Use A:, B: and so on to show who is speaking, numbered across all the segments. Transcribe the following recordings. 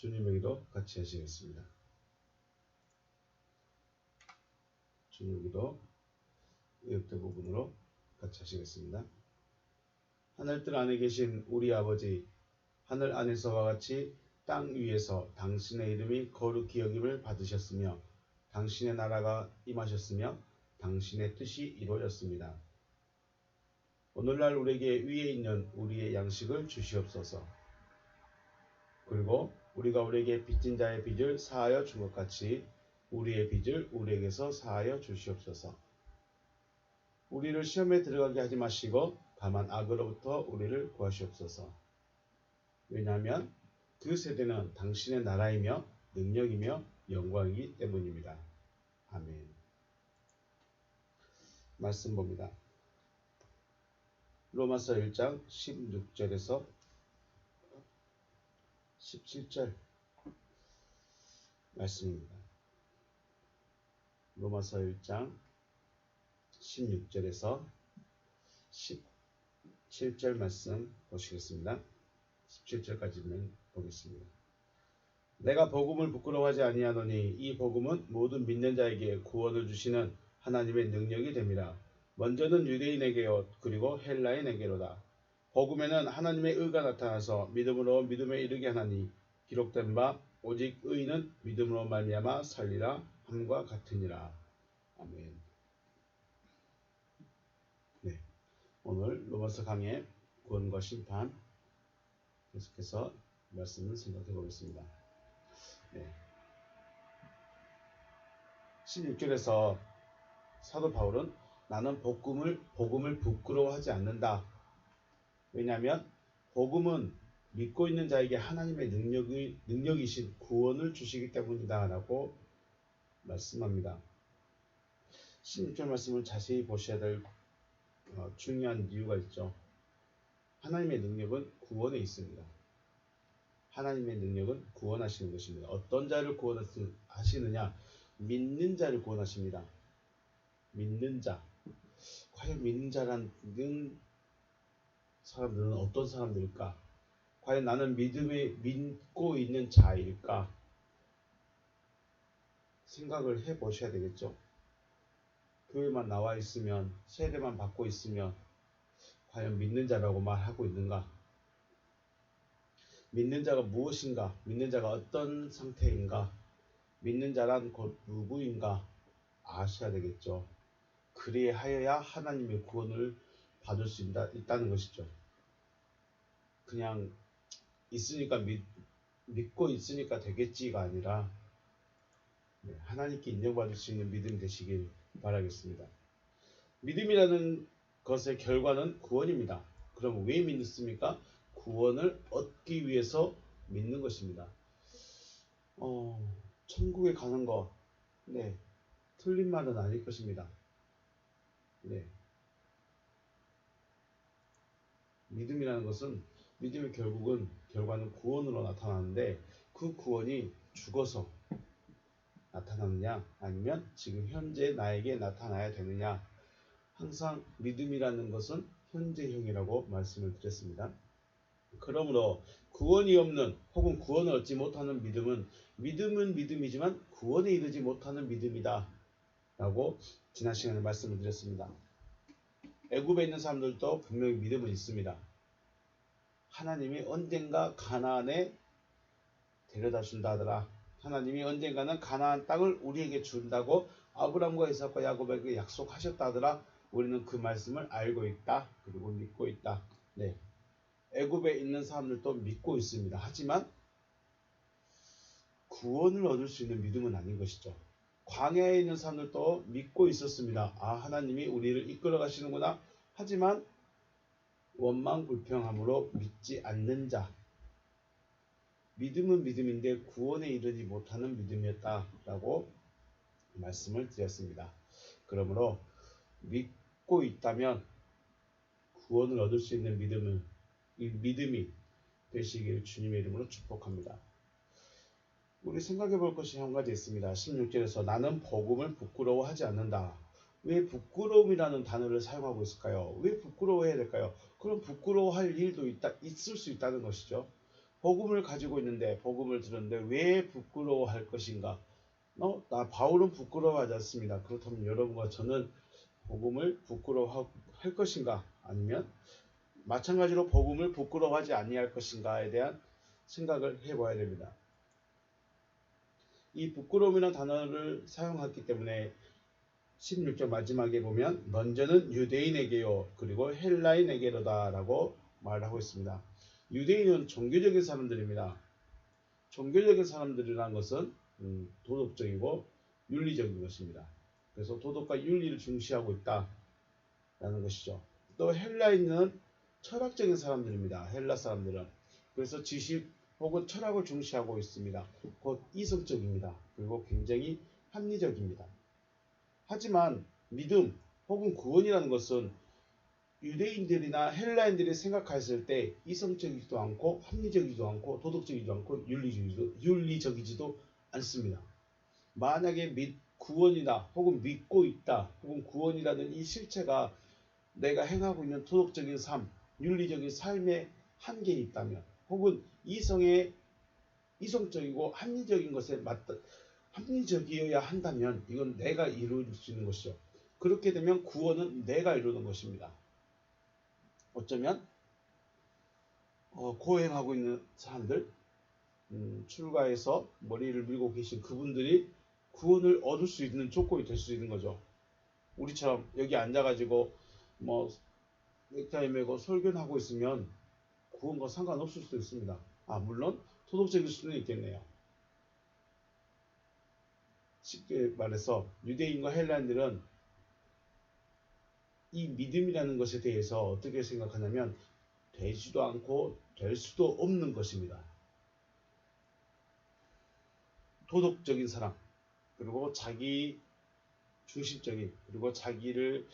A: 주님의 기도 같이 하시겠습니다. 주님의 기도 의역대 부분으로 같이 하시겠습니다. 하늘뜰 안에 계신 우리 아버지, 하늘 안에서와 같이 땅 위에서 당신의 이름이 거룩히 여김을 받으셨으며 당신의 나라가 임하셨으며 당신의 뜻이 이루어졌습니다. 오늘날 우리에게 위에 있는 우리의 양식을 주시옵소서. 그리고 우리가 우리에게 빚진 자의 빚을 사하여 준 것 같이 우리의 빚을 우리에게서 사하여 주시옵소서. 우리를 시험에 들어가게 하지 마시고 다만 악으로부터 우리를 구하시옵소서. 왜냐하면 그 세대는 당신의 나라이며 능력이며 영광이기 때문입니다. 아멘. 말씀 봅니다. 로마서 1장 16절에서 17절 말씀입니다. 로마서 1장 16절에서 17절 말씀 보시겠습니다. 17절까지는 보겠습니다. 내가 복음을 부끄러워하지 아니하노니 이 복음은 모든 믿는 자에게 구원을 주시는 하나님의 능력이 됨이라. 먼저는 유대인에게요 그리고 헬라인에게로다. 복음에는 하나님의 의가 나타나서 믿음으로 믿음에 이르게 하나니 기록된 바 오직 의인은 믿음으로 말미암아 살리라 함과 같으니라. 아멘. 네, 오늘 로마서 강의 구원과 심판 계속해서 말씀을 생각해 보겠습니다. 네. 16절에서 사도 바울은 나는 복음을 부끄러워하지 않는다. 왜냐하면 복음은 믿고 있는 자에게 하나님의 능력이신 구원을 주시기 때문이다 라고 말씀합니다. 16절 말씀을 자세히 보셔야 될 중요한 이유가 있죠. 하나님의 능력은 구원에 있습니다. 하나님의 능력은 구원하시는 것입니다. 어떤 자를 구원하시느냐? 믿는 자를 구원하십니다. 믿는 자. 과연 믿는 자라는 사람들은 어떤 사람들일까? 과연 나는 믿고 있는 자일까? 생각을 해 보셔야 되겠죠. 교회만 나와 있으면, 세례만 받고 있으면 과연 믿는 자라고 말하고 있는가? 믿는 자가 무엇인가? 믿는 자가 어떤 상태인가? 믿는 자란 곧 누구인가? 아셔야 되겠죠. 그리하여야 하나님의 구원을 받을 수 있다는 것이죠. 그냥 있으니까 믿고 있으니까 되겠지가 아니라 하나님께 인정받을 수 있는 믿음이 되시길 바라겠습니다. 믿음이라는 것의 결과는 구원입니다. 그럼 왜 믿습니까? 구원을 얻기 위해서 믿는 것입니다. 천국에 가는 거, 네, 틀린 말은 아닐 것입니다. 네. 믿음이라는 것은 믿음의 결과는 구원으로 나타나는데 그 구원이 죽어서 나타나느냐 아니면 지금 현재 나에게 나타나야 되느냐. 항상 믿음이라는 것은 현재형이라고 말씀을 드렸습니다. 그러므로 구원이 없는 혹은 구원을 얻지 못하는 믿음은 믿음이지만 구원에 이르지 못하는 믿음이다 라고 지난 시간에 말씀을 드렸습니다. 애굽에 있는 사람들도 분명히 믿음은 있습니다. 하나님이 언젠가 가나안에 데려다 준다 하더라. 하나님이 언젠가는 가나안 땅을 우리에게 준다고 아브라함과 이삭과 야곱에게 약속하셨다 하더라. 우리는 그 말씀을 알고 있다. 그리고 믿고 있다. 네. 애굽에 있는 사람들도 믿고 있습니다. 하지만 구원을 얻을 수 있는 믿음은 아닌 것이죠. 광야에 있는 사람들도 믿고 있었습니다. 아, 하나님이 우리를 이끌어 가시는구나. 하지만 원망불평함으로 믿지 않는 자. 믿음은 믿음인데 구원에 이르지 못하는 믿음이었다라고 말씀을 드렸습니다. 그러므로 믿고 있다면 구원을 얻을 수 있는 믿음이 되시길 주님의 이름으로 축복합니다. 우리 생각해 볼 것이 한 가지 있습니다. 16절에서 나는 복음을 부끄러워하지 않는다. 왜 부끄러움이라는 단어를 사용하고 있을까요? 왜 부끄러워해야 될까요? 그럼 부끄러워할 일도 있을 수 있다는 것이죠. 복음을 가지고 있는데, 복음을 들었는데 왜 부끄러워할 것인가? 나 바울은 부끄러워하지 않습니다. 그렇다면 여러분과 저는 복음을 부끄러워할 것인가? 아니면 마찬가지로 복음을 부끄러워하지 아니할 것인가에 대한 생각을 해봐야 됩니다. 이 부끄러움이라는 단어를 사용했기 때문에 16절 마지막에 보면 먼저는 유대인에게요 그리고 헬라인에게로다 라고 말하고 있습니다. 유대인은 종교적인 사람들입니다. 종교적인 사람들이라는 것은 도덕적이고 윤리적인 것입니다. 그래서 도덕과 윤리를 중시하고 있다라는 것이죠. 또 헬라인은 철학적인 사람들입니다. 헬라 사람들은. 그래서 지식 혹은 철학을 중시하고 있습니다. 곧 이성적입니다. 그리고 굉장히 합리적입니다. 하지만 믿음 혹은 구원이라는 것은 유대인들이나 헬라인들이 생각했을 때 이성적이지도 않고 합리적이지도 않고 도덕적이지도 않고 윤리적이지도 않습니다. 만약에 구원이다 혹은 믿고 있다 혹은 구원이라는 이 실체가 내가 행하고 있는 도덕적인 삶, 윤리적인 삶의 한계에 있다면 혹은 이성적이고 합리적인 것에 맞다 합리적이어야 한다면 이건 내가 이룰 수 있는 것이죠. 그렇게 되면 구원은 내가 이루는 것입니다. 어쩌면 고행하고 있는 사람들, 출가해서 머리를 밀고 계신 그분들이 구원을 얻을 수 있는 조건이 될 수 있는 거죠. 우리처럼 여기 앉아가지고 뭐 넥타이 메고 설교하고 있으면 구원과 상관없을 수도 있습니다. 물론 도덕적일 수는 있겠네요. 쉽게 말해서 유대인과 헬라인들은 이 믿음이라는 것에 대해서 어떻게 생각하냐면 되지도 않고 될 수도 없는 것입니다. 도덕적인 사람, 그리고 자기 중심적인, 그리고 자기를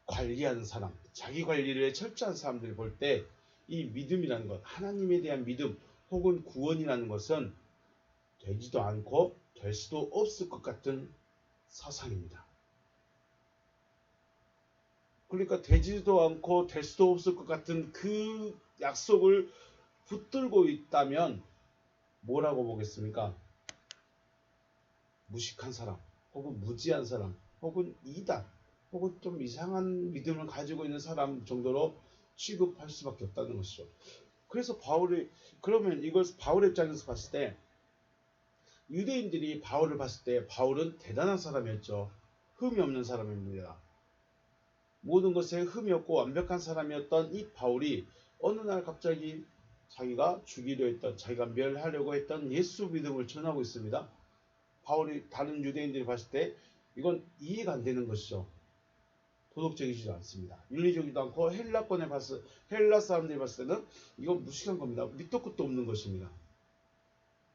A: 관리하는 사람, 자기 관리를 철저한 사람들이 볼 때 이 믿음이라는 것, 하나님에 대한 믿음 혹은 구원이라는 것은 되지도 않고 될 수도 없을 것 같은 사상입니다. 그러니까 되지도 않고 될 수도 없을 것 같은 그 약속을 붙들고 있다면 뭐라고 보겠습니까? 무식한 사람, 혹은 무지한 사람, 혹은 이단, 혹은 좀 이상한 믿음을 가지고 있는 사람 정도로 취급할 수밖에 없다는 것이죠. 그래서 그러면 이걸 바울의 입장에서 봤을 때 유대인들이 바울을 봤을 때 바울은 대단한 사람이었죠. 흠이 없는 사람입니다. 모든 것에 흠이 없고 완벽한 사람이었던 이 바울이 어느 날 갑자기 자기가 죽이려 했던, 자기가 멸하려고 했던 예수 믿음을 전하고 있습니다. 바울이 다른 유대인들이 봤을 때 이건 이해가 안 되는 것이죠. 도덕적이지도 않습니다. 윤리적이지도 않고 헬라 사람들이 봤을 때는 이건 무식한 겁니다. 밑도 끝도 없는 것입니다.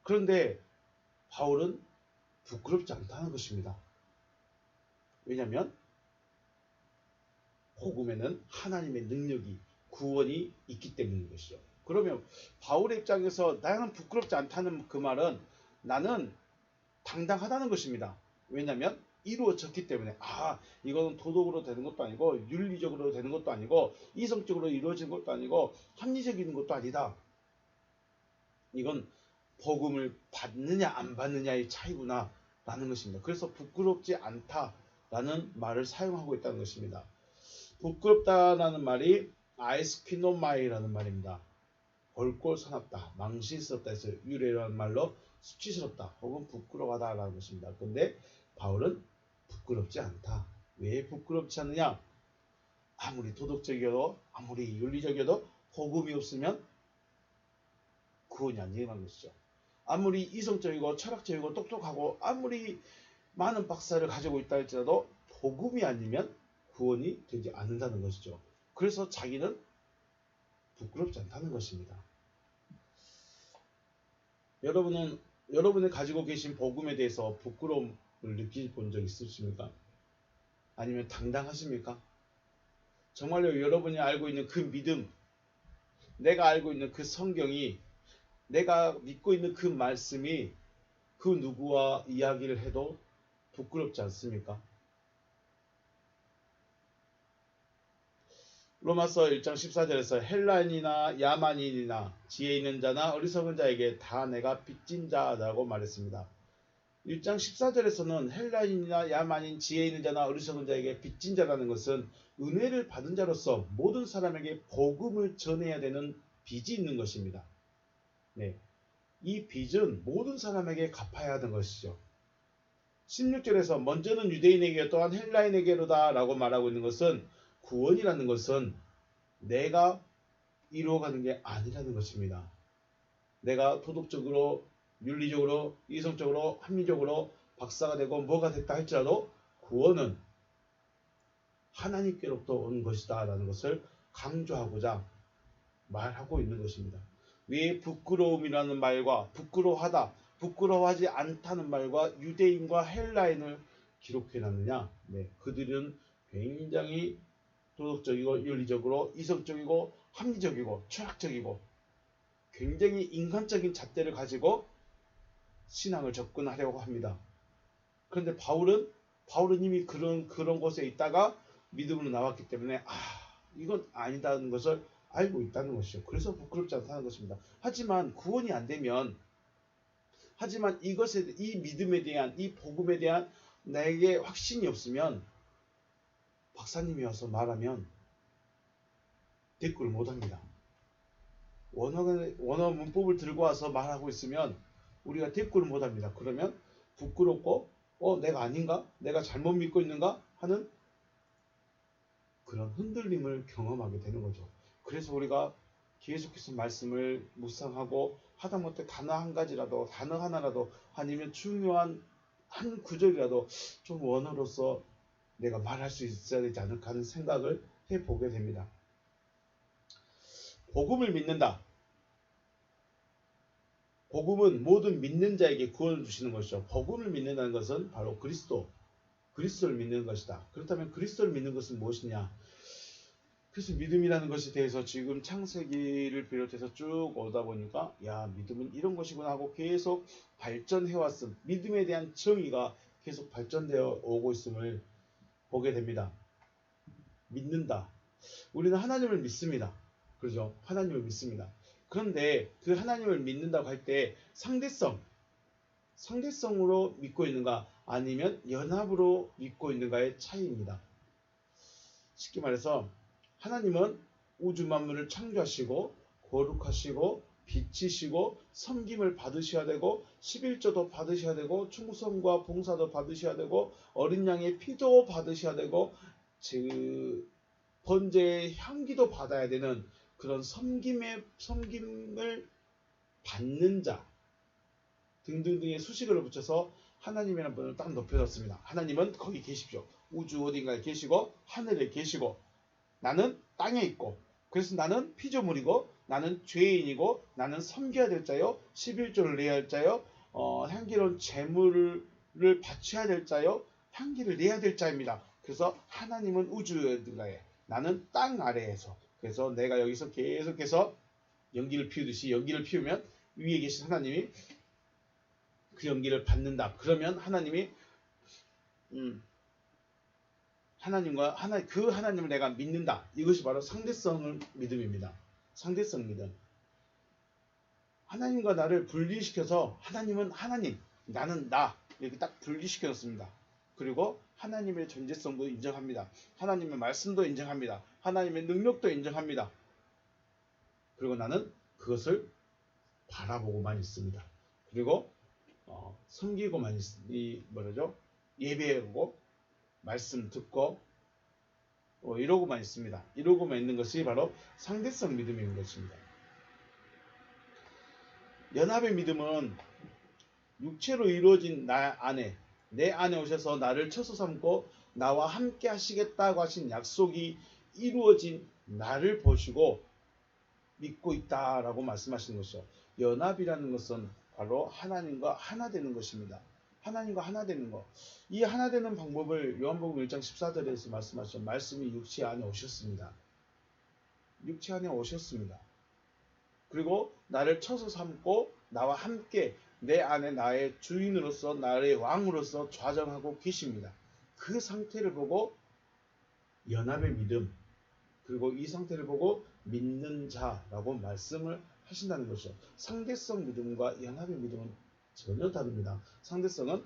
A: 그런데 바울은 부끄럽지 않다는 것입니다. 왜냐하면 복음에는 하나님의 능력이 구원이 있기 때문인 것이죠. 그러면 바울의 입장에서 나는 부끄럽지 않다는 그 말은 나는 당당하다는 것입니다. 왜냐하면 이루어졌기 때문에 이거는 도덕으로 되는 것도 아니고 윤리적으로 되는 것도 아니고 이성적으로 이루어진 것도 아니고 합리적인 것도 아니다. 이건 복음을 받느냐 안 받느냐의 차이구나 라는 것입니다. 그래서 부끄럽지 않다라는 말을 사용하고 있다는 것입니다. 부끄럽다라는 말이 아이스퀴노마이라는 말입니다. 벌골 사납다, 망신스럽다 해서 유래라는 말로 수치스럽다 혹은 부끄러워하다라는 것입니다. 그런데 바울은 부끄럽지 않다. 왜 부끄럽지 않느냐? 아무리 도덕적이어도 아무리 윤리적이어도 복음이 없으면 구원이 안 일어나는 것이죠. 아무리 이성적이고 철학적이고 똑똑하고 아무리 많은 박사를 가지고 있다 할지라도 복음이 아니면 구원이 되지 않는다는 것이죠. 그래서 자기는 부끄럽지 않다는 것입니다. 여러분이 가지고 계신 복음에 대해서 부끄러움을 느끼본 적 있으십니까? 아니면 당당하십니까? 정말로 여러분이 알고 있는 그 믿음, 내가 알고 있는 그 성경이, 내가 믿고 있는 그 말씀이 그 누구와 이야기를 해도 부끄럽지 않습니까? 로마서 1장 14절에서 헬라인이나 야만인이나 지혜 있는 자나 어리석은 자에게 다 내가 빚진 자라고 말했습니다. 1장 14절에서는 헬라인이나 야만인 지혜 있는 자나 어리석은 자에게 빚진 자라는 것은 은혜를 받은 자로서 모든 사람에게 복음을 전해야 되는 빚이 있는 것입니다. 네, 이 빚은 모든 사람에게 갚아야 하는 것이죠. 16절에서 먼저는 유대인에게 또한 헬라인에게로다 라고 말하고 있는 것은 구원이라는 것은 내가 이루어가는 게 아니라는 것입니다. 내가 도덕적으로, 윤리적으로, 이성적으로, 합리적으로 박사가 되고 뭐가 됐다 할지라도 구원은 하나님께로부터 온 것이다 라는 것을 강조하고자 말하고 있는 것입니다. 왜 부끄러움이라는 말과 부끄러워하다, 부끄러워하지 않다는 말과 유대인과 헬라인을 기록해놨느냐? 네, 그들은 굉장히 도덕적이고 윤리적으로 이성적이고 합리적이고 철학적이고 굉장히 인간적인 잣대를 가지고 신앙을 접근하려고 합니다. 그런데 바울은 이미 그런 곳에 있다가 믿음으로 나왔기 때문에 이건 아니다는 것을 알고 있다는 것이죠. 그래서 부끄럽지 않다는 것입니다. 하지만 구원이 안 되면, 하지만 이것에, 이 믿음에 대한, 이 복음에 대한 나에게 확신이 없으면 박사님이 와서 말하면 대꾸를 못합니다. 원어 문법을 들고 와서 말하고 있으면 우리가 대꾸를 못합니다. 그러면 부끄럽고 내가 아닌가? 내가 잘못 믿고 있는가? 하는 그런 흔들림을 경험하게 되는 거죠. 그래서 우리가 계속해서 말씀을 묵상하고 하다못해 단어 한 가지라도, 단어 하나라도, 아니면 중요한 한 구절이라도 좀 원어로서 내가 말할 수 있어야 되지 않을까 하는 생각을 해보게 됩니다. 복음을 믿는다. 복음은 모든 믿는 자에게 구원을 주시는 것이죠. 복음을 믿는다는 것은 바로 그리스도를 믿는 것이다. 그렇다면 그리스도를 믿는 것은 무엇이냐? 그래서 믿음이라는 것에 대해서 지금 창세기를 비롯해서 쭉 오다 보니까 믿음은 이런 것이구나 하고 계속 발전해왔음. 믿음에 대한 정의가 계속 발전되어 오고 있음을 보게 됩니다. 믿는다. 우리는 하나님을 믿습니다. 그렇죠? 하나님을 믿습니다. 그런데 그 하나님을 믿는다고 할 때 상대성으로 믿고 있는가 아니면 연합으로 믿고 있는가의 차이입니다. 쉽게 말해서 하나님은 우주 만물을 창조하시고 거룩하시고 빛이시고 섬김을 받으셔야 되고 11조도 받으셔야 되고 충성과 봉사도 받으셔야 되고 어린 양의 피도 받으셔야 되고 번제의 향기도 받아야 되는 그런 섬김을 받는 자 등등등의 수식어를 붙여서 하나님이라는 분을 딱 높여놨습니다. 하나님은 거기 계십시오. 우주 어딘가에 계시고 하늘에 계시고 나는 땅에 있고 그래서 나는 피조물이고 나는 죄인이고 나는 섬겨야 될 자요 11조를 내야 할 자요 향기로운 제물을 바쳐야 될 자요 향기를 내야 될 자입니다. 그래서 하나님은 우주 어딘가에 나는 땅 아래에서 그래서 내가 여기서 계속해서 연기를 피우듯이 연기를 피우면 위에 계신 하나님이 그 연기를 받는다. 그러면 하나님이 그 하나님을 내가 믿는다. 이것이 바로 상대성 믿음입니다. 상대성 믿음. 하나님과 나를 분리시켜서 하나님은 하나님, 나는 나 이렇게 딱 분리시켰습니다. 그리고 하나님의 존재성도 인정합니다. 하나님의 말씀도 인정합니다. 하나님의 능력도 인정합니다. 그리고 나는 그것을 바라보고만 있습니다. 그리고 섬기고만 예배하고 말씀 듣고 이러고만 있습니다. 이러고만 있는 것이 바로 상대성 믿음인 것입니다. 연합의 믿음은 육체로 이루어진 내 안에 오셔서 나를 처소 삼고 나와 함께 하시겠다고 하신 약속이 이루어진 나를 보시고 믿고 있다라고 말씀하시는 것이죠. 연합이라는 것은 바로 하나님과 하나 되는 것입니다. 하나님과 하나 되는 것. 이 하나 되는 방법을 요한복음 1장 14절에서 말씀하셨죠. 말씀이 육체 안에 오셨습니다. 육체 안에 오셨습니다. 그리고 나를 처소 삼고 나와 함께 내 안에 나의 주인으로서 나의 왕으로서 좌정하고 계십니다. 그 상태를 보고 연합의 믿음, 그리고 이 상태를 보고 믿는 자라고 말씀을 하신다는 것이죠. 상대성 믿음과 연합의 믿음은 전혀 다릅니다. 상대성은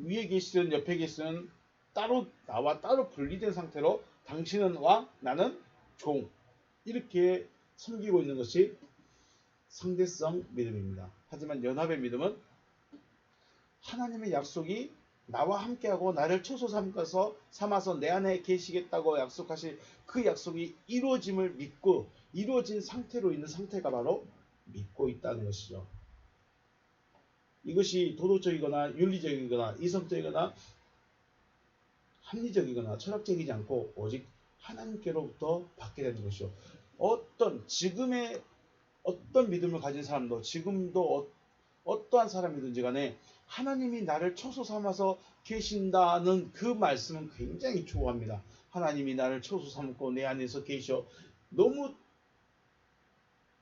A: 위에 계시든 옆에 계시든 따로 나와 따로 분리된 상태로 당신은 왕, 나는 종 이렇게 섬기고 있는 것이 상대성 믿음입니다. 하지만 연합의 믿음은 하나님의 약속이 나와 함께하고 나를 초소 삼아서 내 안에 계시겠다고 약속하신 그 약속이 이루어짐을 믿고 이루어진 상태로 있는 상태가 바로 믿고 있다는 것이죠. 이것이 도덕적이거나 윤리적이거나 이성적이거나 합리적이거나 철학적이지 않고 오직 하나님께로부터 받게 되는 것이죠. 지금의 어떤 믿음을 가진 사람도 지금도 어떠한 사람이든지 간에 하나님이 나를 처소 삼아서 계신다는 그 말씀은 굉장히 좋아합니다. 하나님이 나를 처소 삼고 내 안에서 계셔. 너무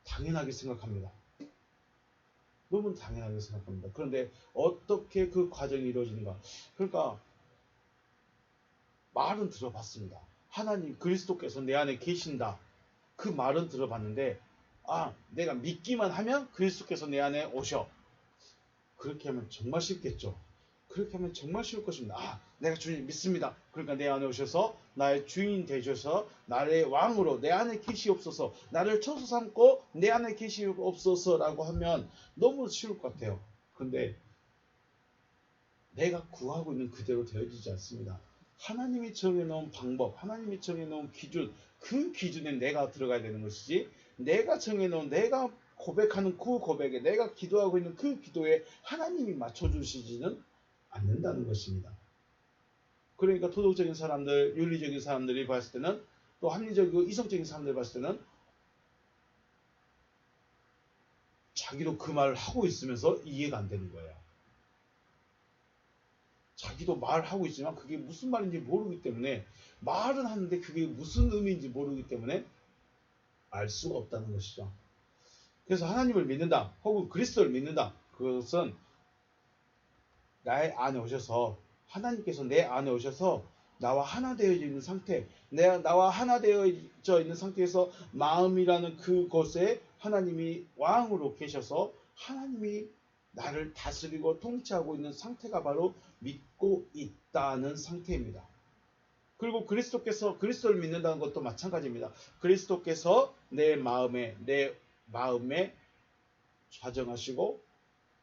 A: 당연하게 생각합니다. 너무 당연하게 생각합니다. 그런데 어떻게 그 과정이 이루어지는가? 그러니까 말은 들어봤습니다. 하나님 그리스도께서 내 안에 계신다. 그 말은 들어봤는데 내가 믿기만 하면 그리스도께서 내 안에 오셔. 그렇게 하면 정말 쉽겠죠. 그렇게 하면 정말 쉬울 것입니다. 내가 주님 믿습니다. 그러니까 내 안에 오셔서 나의 주인 되셔서 나의 왕으로 내 안에 계시옵소서, 나를 처소 삼고 내 안에 계시옵소서라고 하면 너무 쉬울 것 같아요. 그런데 내가 구하고 있는 그대로 되어지지 않습니다. 하나님이 정해놓은 방법, 하나님이 정해놓은 기준, 그 기준에 내가 들어가야 되는 것이지, 내가 정해놓은, 내가 고백하는 그 고백에, 내가 기도하고 있는 그 기도에 하나님이 맞춰주시지는 않는다는 것입니다. 그러니까 도덕적인 사람들, 윤리적인 사람들이 봤을 때는, 또 합리적이고 이성적인 사람들이 봤을 때는 자기도 그 말을 하고 있으면서 이해가 안 되는 거예요. 자기도 말하고 있지만 그게 무슨 말인지 모르기 때문에, 말은 하는데 그게 무슨 의미인지 모르기 때문에 알 수가 없다는 것이죠. 그래서 하나님을 믿는다 혹은 그리스도를 믿는다, 그것은 나의 안에 오셔서, 하나님께서 내 안에 오셔서 나와 하나 되어져 있는 상태, 나와 하나 되어져 있는 상태에서 마음이라는 그곳에 하나님이 왕으로 계셔서 하나님이 나를 다스리고 통치하고 있는 상태가 바로 믿고 있다는 상태입니다. 그리고 그리스도를 믿는다는 것도 마찬가지입니다. 그리스도께서 내 마음에 좌정하시고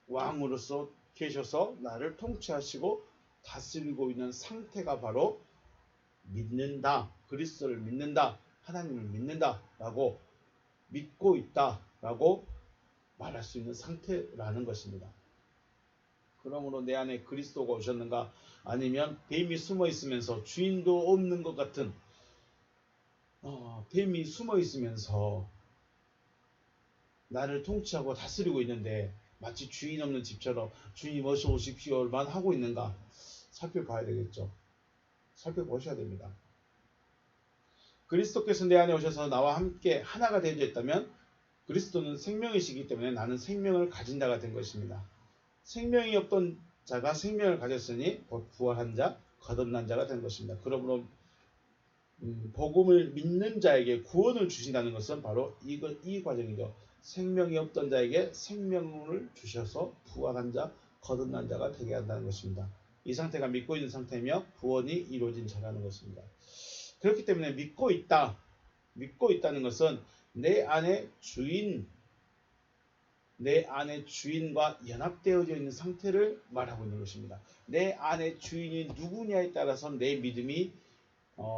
A: 왕으로서 계셔서 나를 통치하시고 다스리고 있는 상태가 바로 믿는다, 그리스도를 믿는다, 하나님을 믿는다라고, 믿고 있다라고 말할 수 있는 상태라는 것입니다. 그러므로 내 안에 그리스도가 오셨는가, 아니면 뱀이 숨어 있으면서 주인도 없는 것 같은 뱀이 숨어 있으면서 나를 통치하고 다스리고 있는데 마치 주인 없는 집처럼 주님 어서 오십시오만 하고 있는가 살펴봐야 되겠죠. 살펴보셔야 됩니다. 그리스도께서 내 안에 오셔서 나와 함께 하나가 되어져 있다면 그리스도는 생명이시기 때문에 나는 생명을 가진 자가 된 것입니다. 생명이 없던 자가 생명을 가졌으니 곧 부활한 자, 거듭난 자가 된 것입니다. 그러므로 복음을 믿는 자에게 구원을 주신다는 것은 바로 이 과정이죠. 생명이 없던 자에게 생명을 주셔서 부활한 자, 거듭난 자가 되게 한다는 것입니다. 이 상태가 믿고 있는 상태이며 구원이 이루어진 자라는 것입니다. 그렇기 때문에 믿고 있다는 것은 내 안에 주인과 연합되어져 있는 상태를 말하고 있는 것입니다. 내 안에 주인이 누구냐에 따라서 내 믿음이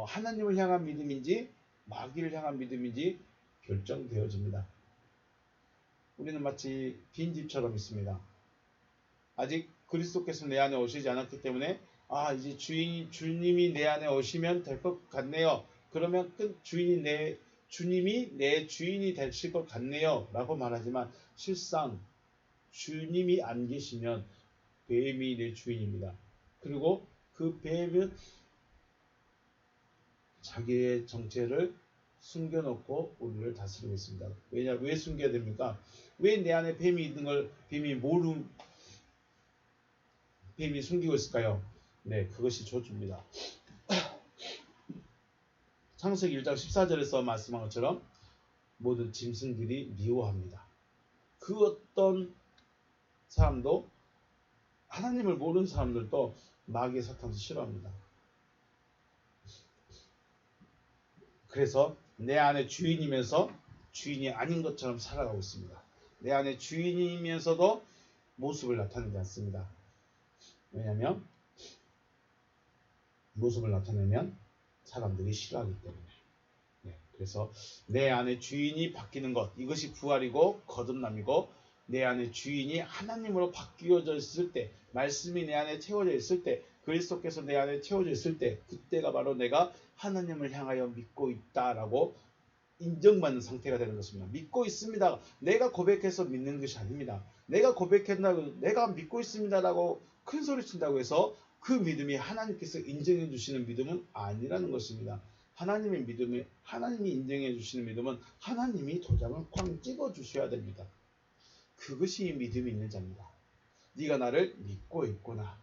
A: 하나님을 향한 믿음인지 마귀를 향한 믿음인지 결정되어집니다. 우리는 마치 빈집처럼 있습니다. 아직 그리스도께서 내 안에 오시지 않았기 때문에 이제 주님이 내 안에 오시면 될 것 같네요. 그러면 주님이 내 주인이 되실 것 같네요 라고 말하지만, 실상 주님이 안 계시면 뱀이 내 주인입니다. 그리고 그 뱀은 자기의 정체를 숨겨놓고 우리를 다스리고 있습니다. 왜 숨겨야 됩니까? 왜 내 안에 뱀이 있는 걸 뱀이 숨기고 있을까요? 네, 그것이 저주입니다. 창세기 1장 14절에서 말씀한 것처럼 모든 짐승들이 미워합니다. 그 어떤 사람도, 하나님을 모르는 사람들도 마귀의 사탄을 싫어합니다. 그래서 내 안에 주인이면서 주인이 아닌 것처럼 살아가고 있습니다. 내 안에 주인이면서도 모습을 나타내지 않습니다. 왜냐하면 모습을 나타내면 사람들이 싫어하기 때문에. 그래서 내 안에 주인이 바뀌는 것, 이것이 부활이고 거듭남이고, 내 안에 주인이 하나님으로 바뀌어져 있을 때, 말씀이 내 안에 채워져 있을 때, 그리스도께서 내 안에 채워져 있을 때, 그때가 바로 내가 하나님을 향하여 믿고 있다라고 인정받는 상태가 되는 것입니다. 믿고 있습니다. 내가 고백해서 믿는 것이 아닙니다. 내가 고백한다고, 내가 믿고 있습니다라고 큰 소리 친다고 해서 그 믿음이 하나님께서 인정해 주시는 믿음은 아니라는 것입니다. 하나님의 믿음이, 하나님이 인정해 주시는 믿음은 하나님이 도장을 쾅 찍어 주셔야 됩니다. 그것이 믿음이 있는 자입니다. 네가 나를 믿고 있구나.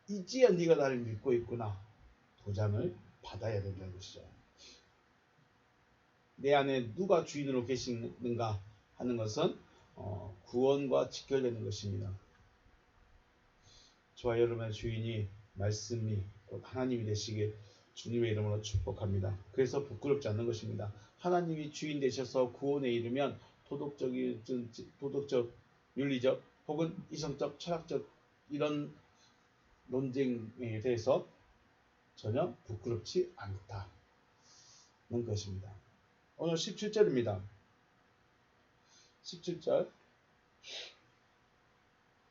A: 이제야 네가 나를 믿고 있구나. 도장을 받아야 된다는 것이죠. 내 안에 누가 주인으로 계시는가 하는 것은 구원과 직결되는 것입니다. 저와 여러분의 주인이 말씀이 하나님이 되시길 주님의 이름으로 축복합니다. 그래서 부끄럽지 않는 것입니다. 하나님이 주인 되셔서 구원에 이르면 도덕적, 윤리적 혹은 이성적, 철학적 이런 논쟁에 대해서 전혀 부끄럽지 않다는 것입니다. 오늘 17절입니다. 17절.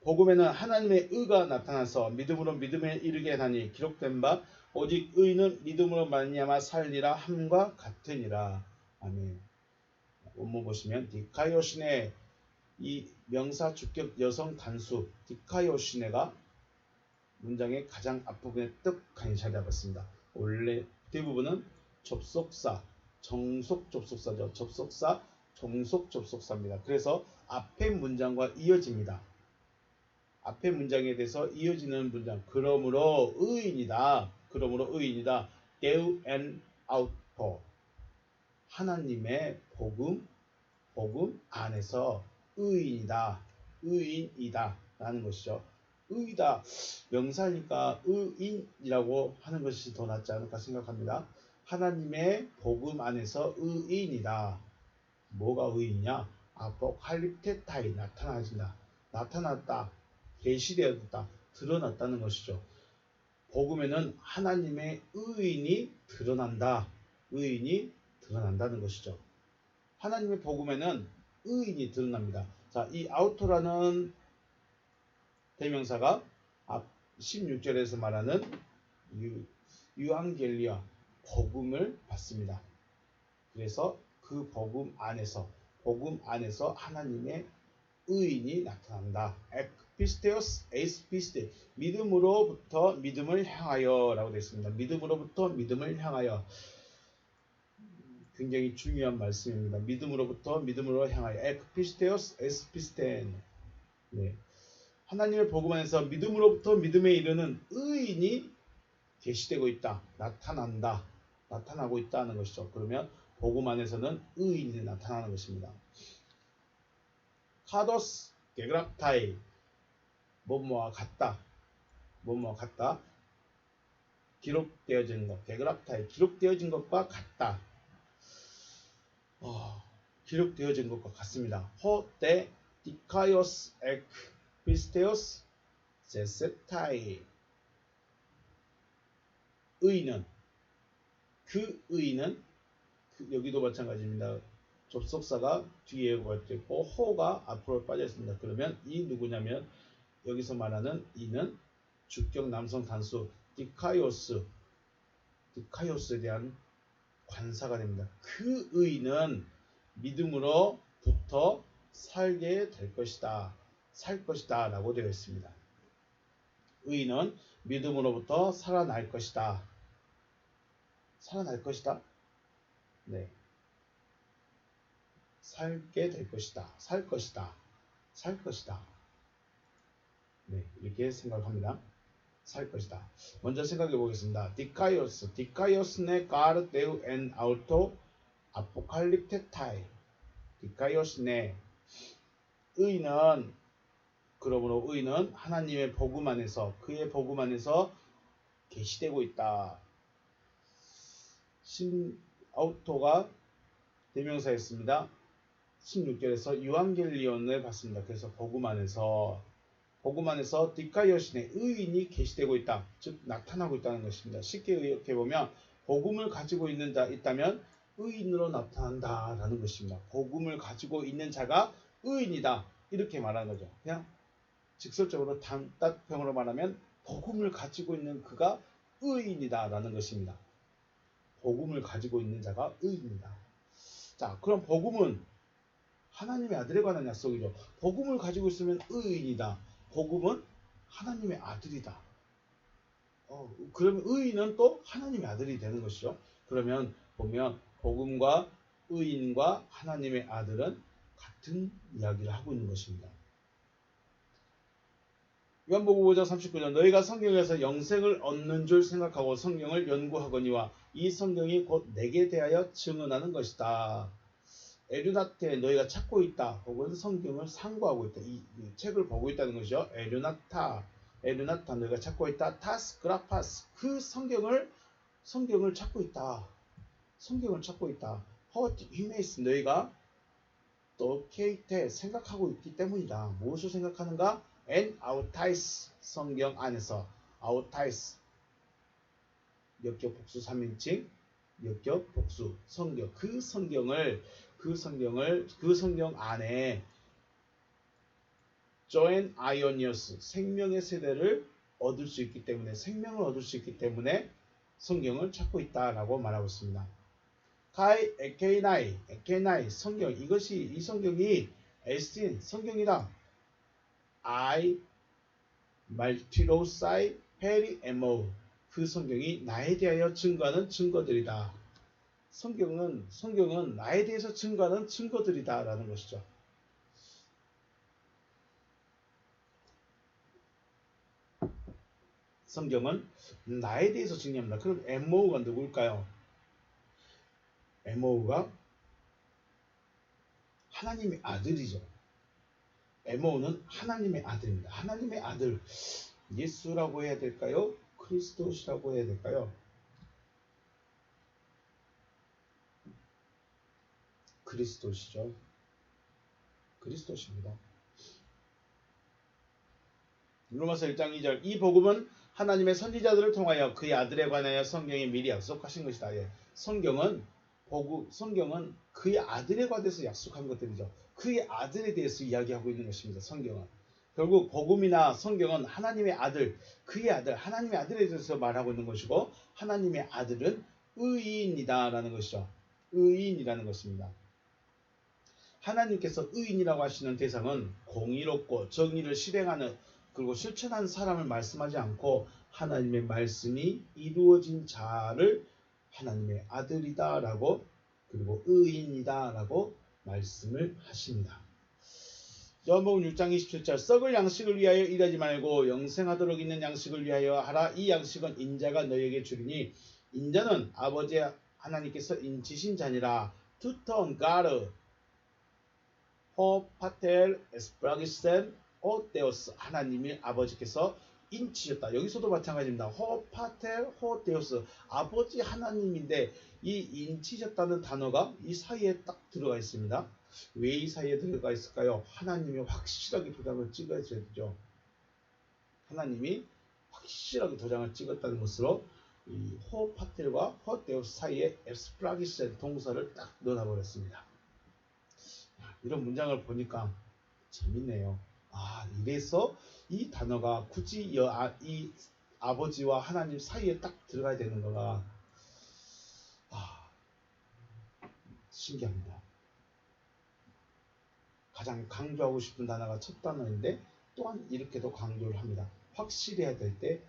A: 복음에는 하나님의 의가 나타나서 믿음으로 믿음에 이르게 하니 기록된 바 오직 의는 믿음으로 말미암아 살리라 함과 같으니라. 아멘. 원문 보시면 디카요시네, 이 명사 주격 여성 단수 디카요시네가 문장의 가장 앞부분에 떡하니 자리 잡았습니다. 원래 대부분은 접속사, 정속 접속사죠. 접속사, 정속 접속사입니다. 그래서 앞에 문장과 이어집니다. 앞에 문장에 대해서 이어지는 문장. 그러므로 의인이다. 그러므로 의인이다. 데우 엔 아우토. 하나님의 복음 안에서 의인이다. 의인이다. 라는 것이죠. 의이다. 명사니까 의인이라고 하는 것이 더 낫지 않을까 생각합니다. 하나님의 복음 안에서 의인이다. 뭐가 의인이냐? 아포칼립테타이, 나타나진다. 나타났다. 계시되었다. 드러났다는 것이죠. 복음에는 하나님의 의인이 드러난다. 의인이 드러난다는 것이죠. 하나님의 복음에는 의인이 드러납니다. 자, 이 아우토라는 대명사가 앞 16절에서 말하는 유앙겔리아, 복음을 받습니다. 그래서 그 복음 안에서 하나님의 의인이 나타난다. 에피스테오스 에이스피스테, 믿음으로부터 믿음을 향하여 라고 되어 있습니다. 믿음으로부터 믿음을 향하여. 굉장히 중요한 말씀입니다. 믿음으로부터 믿음으로 향하여. 에피스테오스 에이스피스텐. 네. 하나님의 복음 안에서 믿음으로부터 믿음에 이르는 의인이 계시되고 있다. 나타난다. 나타나고 있다는 것이죠. 그러면 복음 안에서는 의인이 나타나는 것입니다. 카도스 게그랍타이, 뭐뭐와 같다. 뭐뭐와 같다. 기록되어진 것. 게그랍타이, 기록되어진 것과 같다. 기록되어진 것과 같습니다. 호테 디카이오스 엑 피스테오스 제세타이. 의인은, 그 의인은, 여기도 마찬가지입니다. 접속사가 뒤에 있고 호가 앞으로 빠져 있습니다. 그러면 이 누구냐면 여기서 말하는 이는 주격 남성 단수 디카이오스에 대한 관사가 됩니다. 그 의인은 믿음으로부터 살게 될 것이다. 살 것이다 라고 되어 있습니다. 의인은 믿음으로부터 살아날 것이다. 살아날 것이다. 네. 살게 될 것이다. 살 것이다. 살 것이다. 네, 이렇게 생각합니다. 살 것이다. 먼저 생각해 보겠습니다. 디카이오스네 가르 데우 엔 아우토 아포칼립테타이. 디카이오스네 의는 그러므로 의는 하나님의 복음 안에서 그의 복음 안에서 계시되고 있다. 아우토가 대명사였습니다. 16절에서 유앙겔리온을 봤습니다. 그래서 복음 안에서 디카이오신의 의인이 계시되고 있다. 즉 나타나고 있다는 것입니다. 쉽게 이렇게 보면 복음을 가지고 있는 자 있다면 의인으로 나타난다라는 것입니다. 복음을 가지고 있는 자가 의인이다. 이렇게 말하는 거죠. 그냥 직설적으로 단답형으로 말하면 복음을 가지고 있는 그가 의인이다라는 것입니다. 복음을 가지고 있는 자가 의인이다. 자, 그럼 복음은 하나님의 아들에 관한 약속이죠. 복음을 가지고 있으면 의인이다. 복음은 하나님의 아들이다. 그러면 의인은 또 하나님의 아들이 되는 것이죠. 그러면 보면 복음과 의인과 하나님의 아들은 같은 이야기를 하고 있는 것입니다. 요한복음 5장 39절 너희가 성경에서 영생을 얻는 줄 생각하고 성경을 연구하거니와 이 성경이 곧 내게 대하여 증언하는 것이다. 에르나테 너희가 찾고 있다. 혹은 성경을 상고하고 있다. 이 책을 보고 있다는 것이죠. 에르나타 너희가 찾고 있다. 타스그라파스 그 성경을 찾고 있다. 성경을 찾고 있다. 허티 히메이스 너희가 또 케이테 생각하고 있기 때문이다. 무엇을 생각하는가? 엔 아우타이스 성경 안에서 아우타이스 역격 복수 3인칭 역격 복수 성경 그 성경 안에 조엔 아이오니어스 생명의 세대를 얻을 수 있기 때문에 생명을 얻을 수 있기 때문에 성경을 찾고 있다라고 말하고 있습니다. 카이 에케나이 성경 이 성경이 에스틴 성경이다. 아이 말티로사이 페리 에모 그 성경이 나에 대하여 증거하는 증거들이다. 성경은 나에 대해서 증거하는 증거들이다 라는 것이죠. 성경은 나에 대해서 증거합니다. 그럼 에모우가 누굴까요? 에모우가 하나님의 아들이죠. 에모우는 하나님의 아들입니다. 하나님의 아들 예수라고 해야 될까요? 그리스도시라고 해야 될까요? 그리스도시죠. 그리스도십니다. 로마서 1장 2절 이 복음은 하나님의 선지자들을 통하여 그의 아들에 관하여 성경에 미리 약속하신 것이다. 예. 성경은 그의 아들에 관해서 약속한 것들이죠. 그의 아들에 대해서 이야기하고 있는 것입니다. 성경은 결국 복음이나 성경은 하나님의 아들, 그의 아들, 하나님의 아들에 대해서 말하고 있는 것이고 하나님의 아들은 의인이다라는 것이죠. 의인이라는 것입니다. 하나님께서 의인이라고 하시는 대상은 공의롭고 정의를 실행하는 그리고 실천하는 사람을 말씀하지 않고 하나님의 말씀이 이루어진 자를 하나님의 아들이다라고 그리고 의인이다라고 말씀을 하십니다. 요한복음 6장 27절 썩을 양식을 위하여 일하지 말고 영생하도록 있는 양식을 위하여 하라. 이 양식은 인자가 너희에게 주리니 인자는 아버지 하나님께서 인치신 자니라. 투턴 가르 호 파텔 에스프라기센 호 데오스 하나님이 아버지께서 인치셨다. 여기서도 마찬가지입니다. 호 파텔 호 데오스 아버지 하나님인데 이 인치셨다는 단어가 이 사이에 딱 들어가 있습니다. 왜 이 사이에 들어가 있을까요? 하나님이 확실하게 도장을 찍어야 되죠. 하나님이 확실하게 도장을 찍었다는 것으로 이 호 파텔과 호 데오스 사이에 에스프라기센 동사를 딱 넣어버렸습니다. 이런 문장을 보니까 재밌네요. 이래서 이 단어가 굳이 이 아버지와 하나님 사이에 딱 들어가야 되는 거가 신기합니다. 가장 강조하고 싶은 단어가 첫 단어인데 또한 이렇게도 강조를 합니다. 확실히 해야 될 때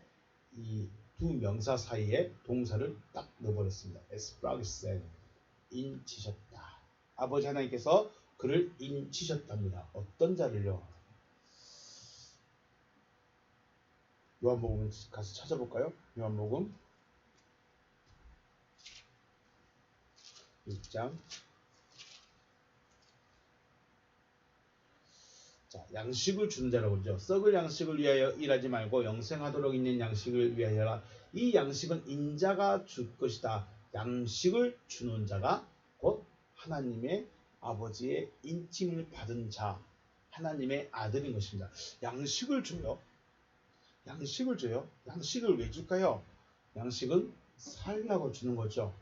A: 이 두 명사 사이에 동사를 딱 넣어버렸습니다. 에스프라기센 인치셨다. 아버지 하나님께서 그를 인치셨답니다. 어떤 자를요? 요한복음 가서 찾아볼까요? 요한복음 6장. 자, 양식을 주는 자라고 그러죠. 썩을 양식을 위하여 일하지 말고 영생하도록 있는 양식을 위하여라. 이 양식은 인자가 줄 것이다. 양식을 주는 자가 곧 하나님의 아버지의 인침을 받은 자, 하나님의 아들인 것입니다. 양식을 줘요. 양식을 줘요. 양식을 왜 줄까요? 양식은 살라고 주는 거죠.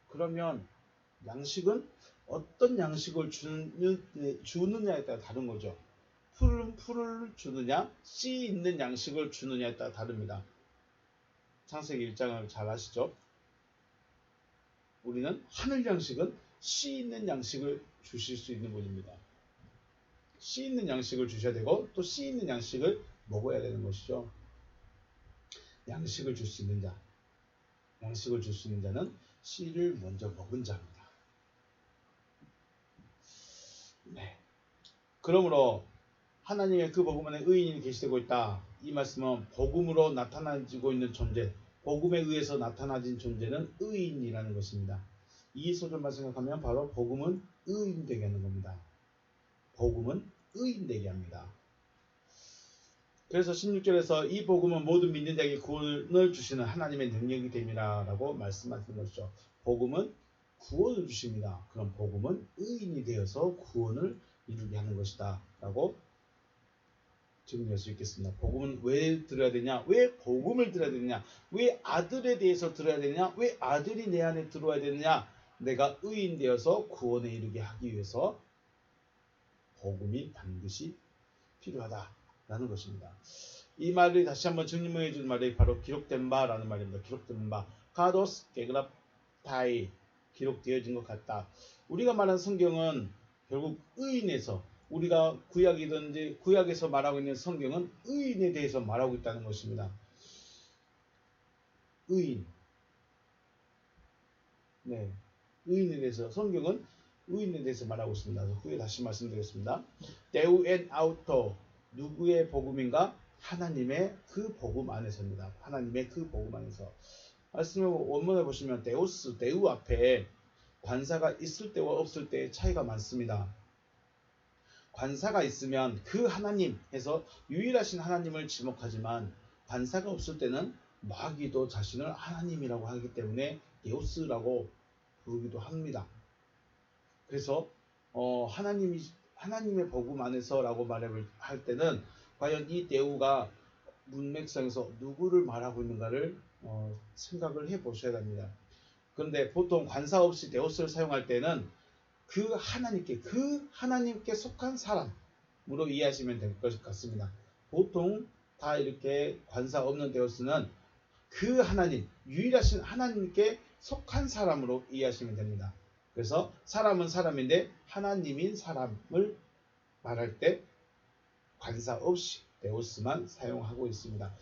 A: 그러면 양식은 어떤 양식을 주느냐에 따라 다른 거죠. 풀을 주느냐, 씨 있는 양식을 주느냐에 따라 다릅니다. 창세기 1장을 잘 아시죠? 우리는 하늘 양식은 씨 있는 양식을 주실 수 있는 분입니다. 씨 있는 양식을 주셔야 되고 또 씨 있는 양식을 먹어야 되는 것이죠. 양식을 줄 수 있는 자, 양식을 줄 수 있는 자는 씨를 먼저 먹은 자입니다. 네. 그러므로 하나님의 그 복음 안에 의인이 계시되고 있다. 이 말씀은 복음으로 나타나지고 있는 존재, 복음에 의해서 나타나진 존재는 의인이라는 것입니다. 이 소절만 생각하면 바로 복음은 의인되게 하는 겁니다. 복음은 의인되게 합니다. 그래서 16절에서 이 복음은 모든 믿는 자에게 구원을 주시는 하나님의 능력이 됨이라 라고 말씀하신 것이죠. 복음은 구원을 주십니다. 그럼 복음은 의인이 되어서 구원을 이루게 하는 것이다 라고 증명할 수 있겠습니다. 복음은 왜 들어야 되냐? 왜 복음을 들어야 되느냐? 왜 아들에 대해서 들어야 되느냐? 왜 아들이 내 안에 들어와야 되느냐? 내가 의인 되어서 구원에 이르게 하기 위해서 복음이 반드시 필요하다라는 것입니다. 이 말을 다시 한번 증명해 줄 말이 바로 기록된 바라는 말입니다. 기록된 바. 카도스 게그랍타이 기록되어진 것 같다. 우리가 말한 성경은 결국 의인에서 우리가 구약이든지 구약에서 말하고 있는 성경은 의인에 대해서 말하고 있다는 것입니다. 의인. 네. 의인에 대해서 성경은 의인에 대해서 말하고 있습니다. 후에 다시 말씀드리겠습니다. 데우 엔 아우토 누구의 복음인가? 하나님의 그 복음 안에서입니다. 하나님의 그 복음 안에서. 말씀을 원문에 보시면 데우스, 데우 앞에 관사가 있을 때와 없을 때의 차이가 많습니다. 관사가 있으면 그 하나님 해서 유일하신 하나님을 지목하지만 관사가 없을 때는 마귀도 자신을 하나님이라고 하기 때문에 데우스라고 부르기도 합니다. 그래서 하나님의 복음 안에서라고 말을 할 때는 과연 이 데우가 문맥상에서 누구를 말하고 있는가를 생각을 해 보셔야 됩니다. 그런데 보통 관사 없이 데우스를 사용할 때는 그 하나님께 속한 사람으로 이해하시면 될 것 같습니다. 보통 다 이렇게 관사 없는 데우스는 그 하나님, 유일하신 하나님께 속한 사람으로 이해하시면 됩니다. 그래서 사람은 사람인데 하나님인 사람을 말할 때 관사 없이 데우스만 사용하고 있습니다.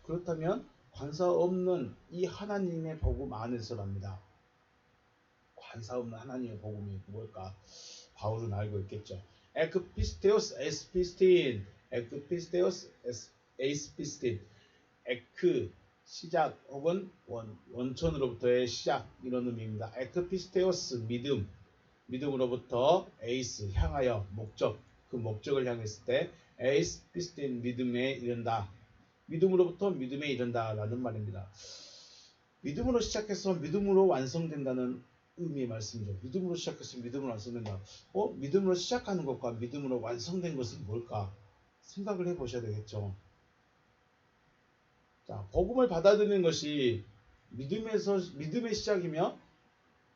A: 그렇다면 관사 없는 이 하나님의 복음 안에서랍니다. 관사 없는 하나님의 복음이 뭘까? 바울은 알고 있겠죠. 에크피스테오스 에스피스틴, 에크피스테오스 에스피스틴, 에크 시작 혹은 원천으로부터의 시작 이런 의미입니다. 에크피스테오스 믿음으로부터 에이스 향하여 목적 그 목적을 향했을 때 에이스 피스틴 믿음에 이른다. 믿음으로부터 믿음에 이른다라는 말입니다. 믿음으로 시작해서 믿음으로 완성된다는 의미의 말씀이죠. 믿음으로 시작해서 믿음으로 완성된다. 믿음으로 시작하는 것과 믿음으로 완성된 것은 뭘까? 생각을 해보셔야 되겠죠. 자, 복음을 받아들이는 것이 믿음의 시작이며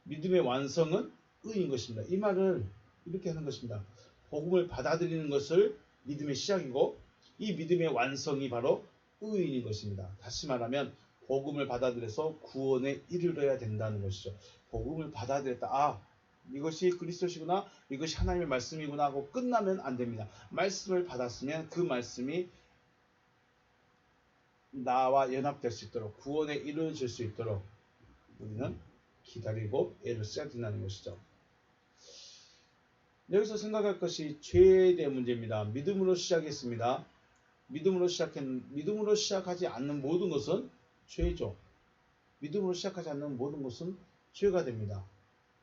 A: 믿음의 완성은 의인 것입니다. 이 말을 이렇게 하는 것입니다. 복음을 받아들이는 것을 믿음의 시작이고 이 믿음의 완성이 바로 의인인 것입니다. 다시 말하면 복음을 받아들여서 구원에 이르러야 된다는 것이죠. 복음을 받아들였다. 이것이 그리스도시구나. 이것이 하나님의 말씀이구나 하고 끝나면 안 됩니다. 말씀을 받았으면 그 말씀이 나와 연합될 수 있도록 구원에 이르러질 수 있도록 우리는 기다리고 애를 써야 된다는 것이죠. 여기서 생각할 것이 죄에 대한 문제입니다. 믿음으로 시작했습니다. 믿음으로 시작하지 않는 모든 것은 죄죠. 믿음으로 시작하지 않는 모든 것은 죄가 됩니다.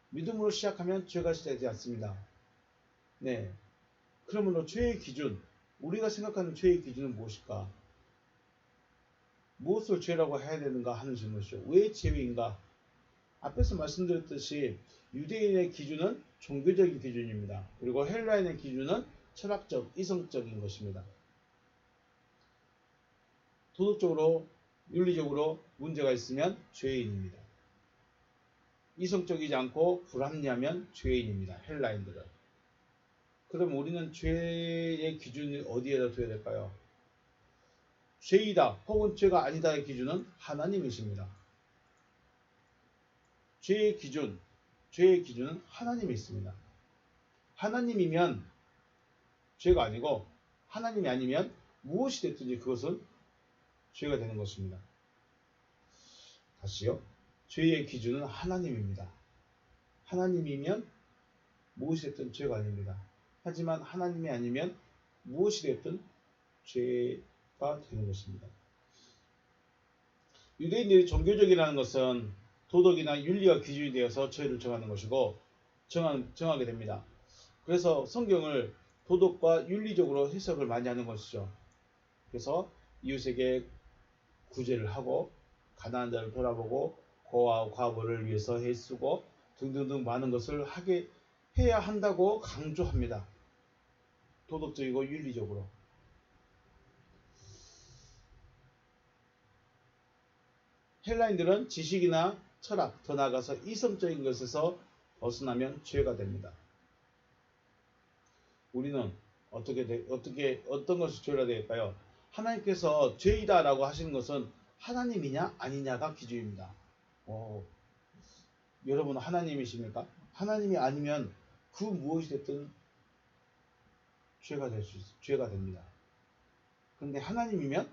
A: 믿음으로 시작하면 죄가 시작되지 않습니다. 네. 그러므로 죄의 기준, 우리가 생각하는 죄의 기준은 무엇일까? 무엇을 죄라고 해야 되는가 하는 질문이죠. 왜 죄인가? 앞에서 말씀드렸듯이 유대인의 기준은 종교적인 기준입니다. 그리고 헬라인의 기준은 철학적, 이성적인 것입니다. 도덕적으로, 윤리적으로 문제가 있으면 죄인입니다. 이성적이지 않고 불합리하면 죄인입니다. 헬라인들은. 그럼 우리는 죄의 기준이 어디에다 둬야 될까요? 죄이다 혹은 죄가 아니다의 기준은 하나님이십니다. 죄의 기준은 하나님이 있습니다. 하나님이면 죄가 아니고 하나님이 아니면 무엇이 됐든지 그것은 죄가 되는 것입니다. 다시요. 죄의 기준은 하나님입니다. 하나님이면 무엇이 됐든 죄가 아닙니다. 하지만 하나님이 아니면 무엇이 됐든 죄가 되는 것입니다. 유대인들이 종교적이라는 것은 도덕이나 윤리가 기준이 되어서 죄를 정하는 것이고 정하게 됩니다. 그래서 성경을 도덕과 윤리적으로 해석을 많이 하는 것이죠. 그래서 이웃에게 구제를 하고 가난한 자를 돌아보고 고아와 과부를 위해서 애쓰고 등등등 많은 것을 해야 한다고 강조합니다. 도덕적이고 윤리적으로. 헬라인들은 지식이나 철학, 더 나아가서 이성적인 것에서 벗어나면 죄가 됩니다. 우리는 어떤 것이 죄가 될까요? 하나님께서 죄이다라고 하시는 것은 하나님이냐 아니냐가 기준입니다. 여러분은 하나님이십니까? 하나님이 아니면 그 무엇이 됐든 죄가 됩니다. 그런데 하나님이면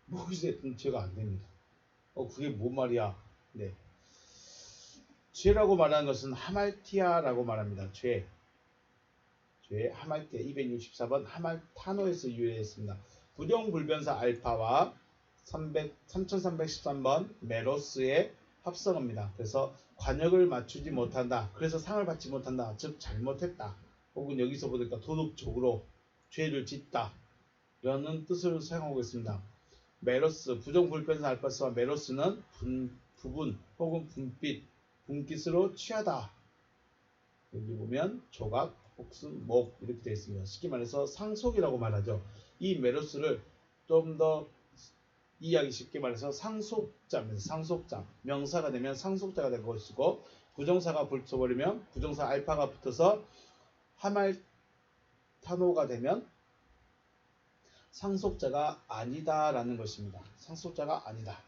A: 무엇이 됐든 죄가 안 됩니다. 그게 뭔 말이야? 네. 죄라고 말하는 것은 하말티아라고 말합니다. 죄 하말티아 264번 하말타노에서 유래했습니다. 부정불변사 알파와 3313번 메로스의 합성어입니다. 그래서 관역을 맞추지 못한다. 그래서 상을 받지 못한다. 즉 잘못했다. 혹은 여기서 보니까 도덕적으로 죄를 짓다. 라는 뜻을 사용하고 있습니다. 메로스, 부정불변사 알파스와 메로스는 부분 혹은 분깃으로 취하다. 여기 보면 조각, 혹은 목 이렇게 되어 있습니다. 쉽게 말해서 상속이라고 말하죠. 이 메로스를 좀 더 이해하기 쉽게 말해서 상속자입니다. 상속자. 명사가 되면 상속자가 될 것이고 부정사가 붙어버리면 부정사 알파가 붙어서 하말타노가 되면 상속자가 아니다라는 것입니다. 상속자가 아니다.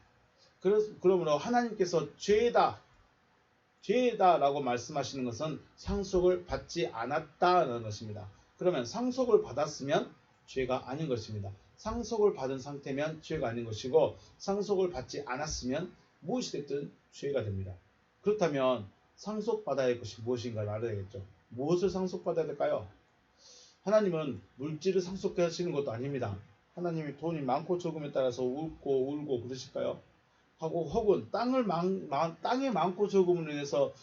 A: 그러므로 하나님께서 죄다라고 말씀하시는 것은 상속을 받지 않았다라는 것입니다. 그러면 상속을 받았으면 죄가 아닌 것입니다. 상속을 받은 상태면 죄가 아닌 것이고 상속을 받지 않았으면 무엇이 됐든 죄가 됩니다. 그렇다면 상속받아야 할 것이 무엇인가를 알아야 되겠죠. 무엇을 상속받아야 될까요? 하나님은 물질을 상속하시는 것도 아닙니다. 하나님이 돈이 많고 적음에 따라서 울고 울고 그러실까요? 혹은 땅에 많고 적음으로 인해서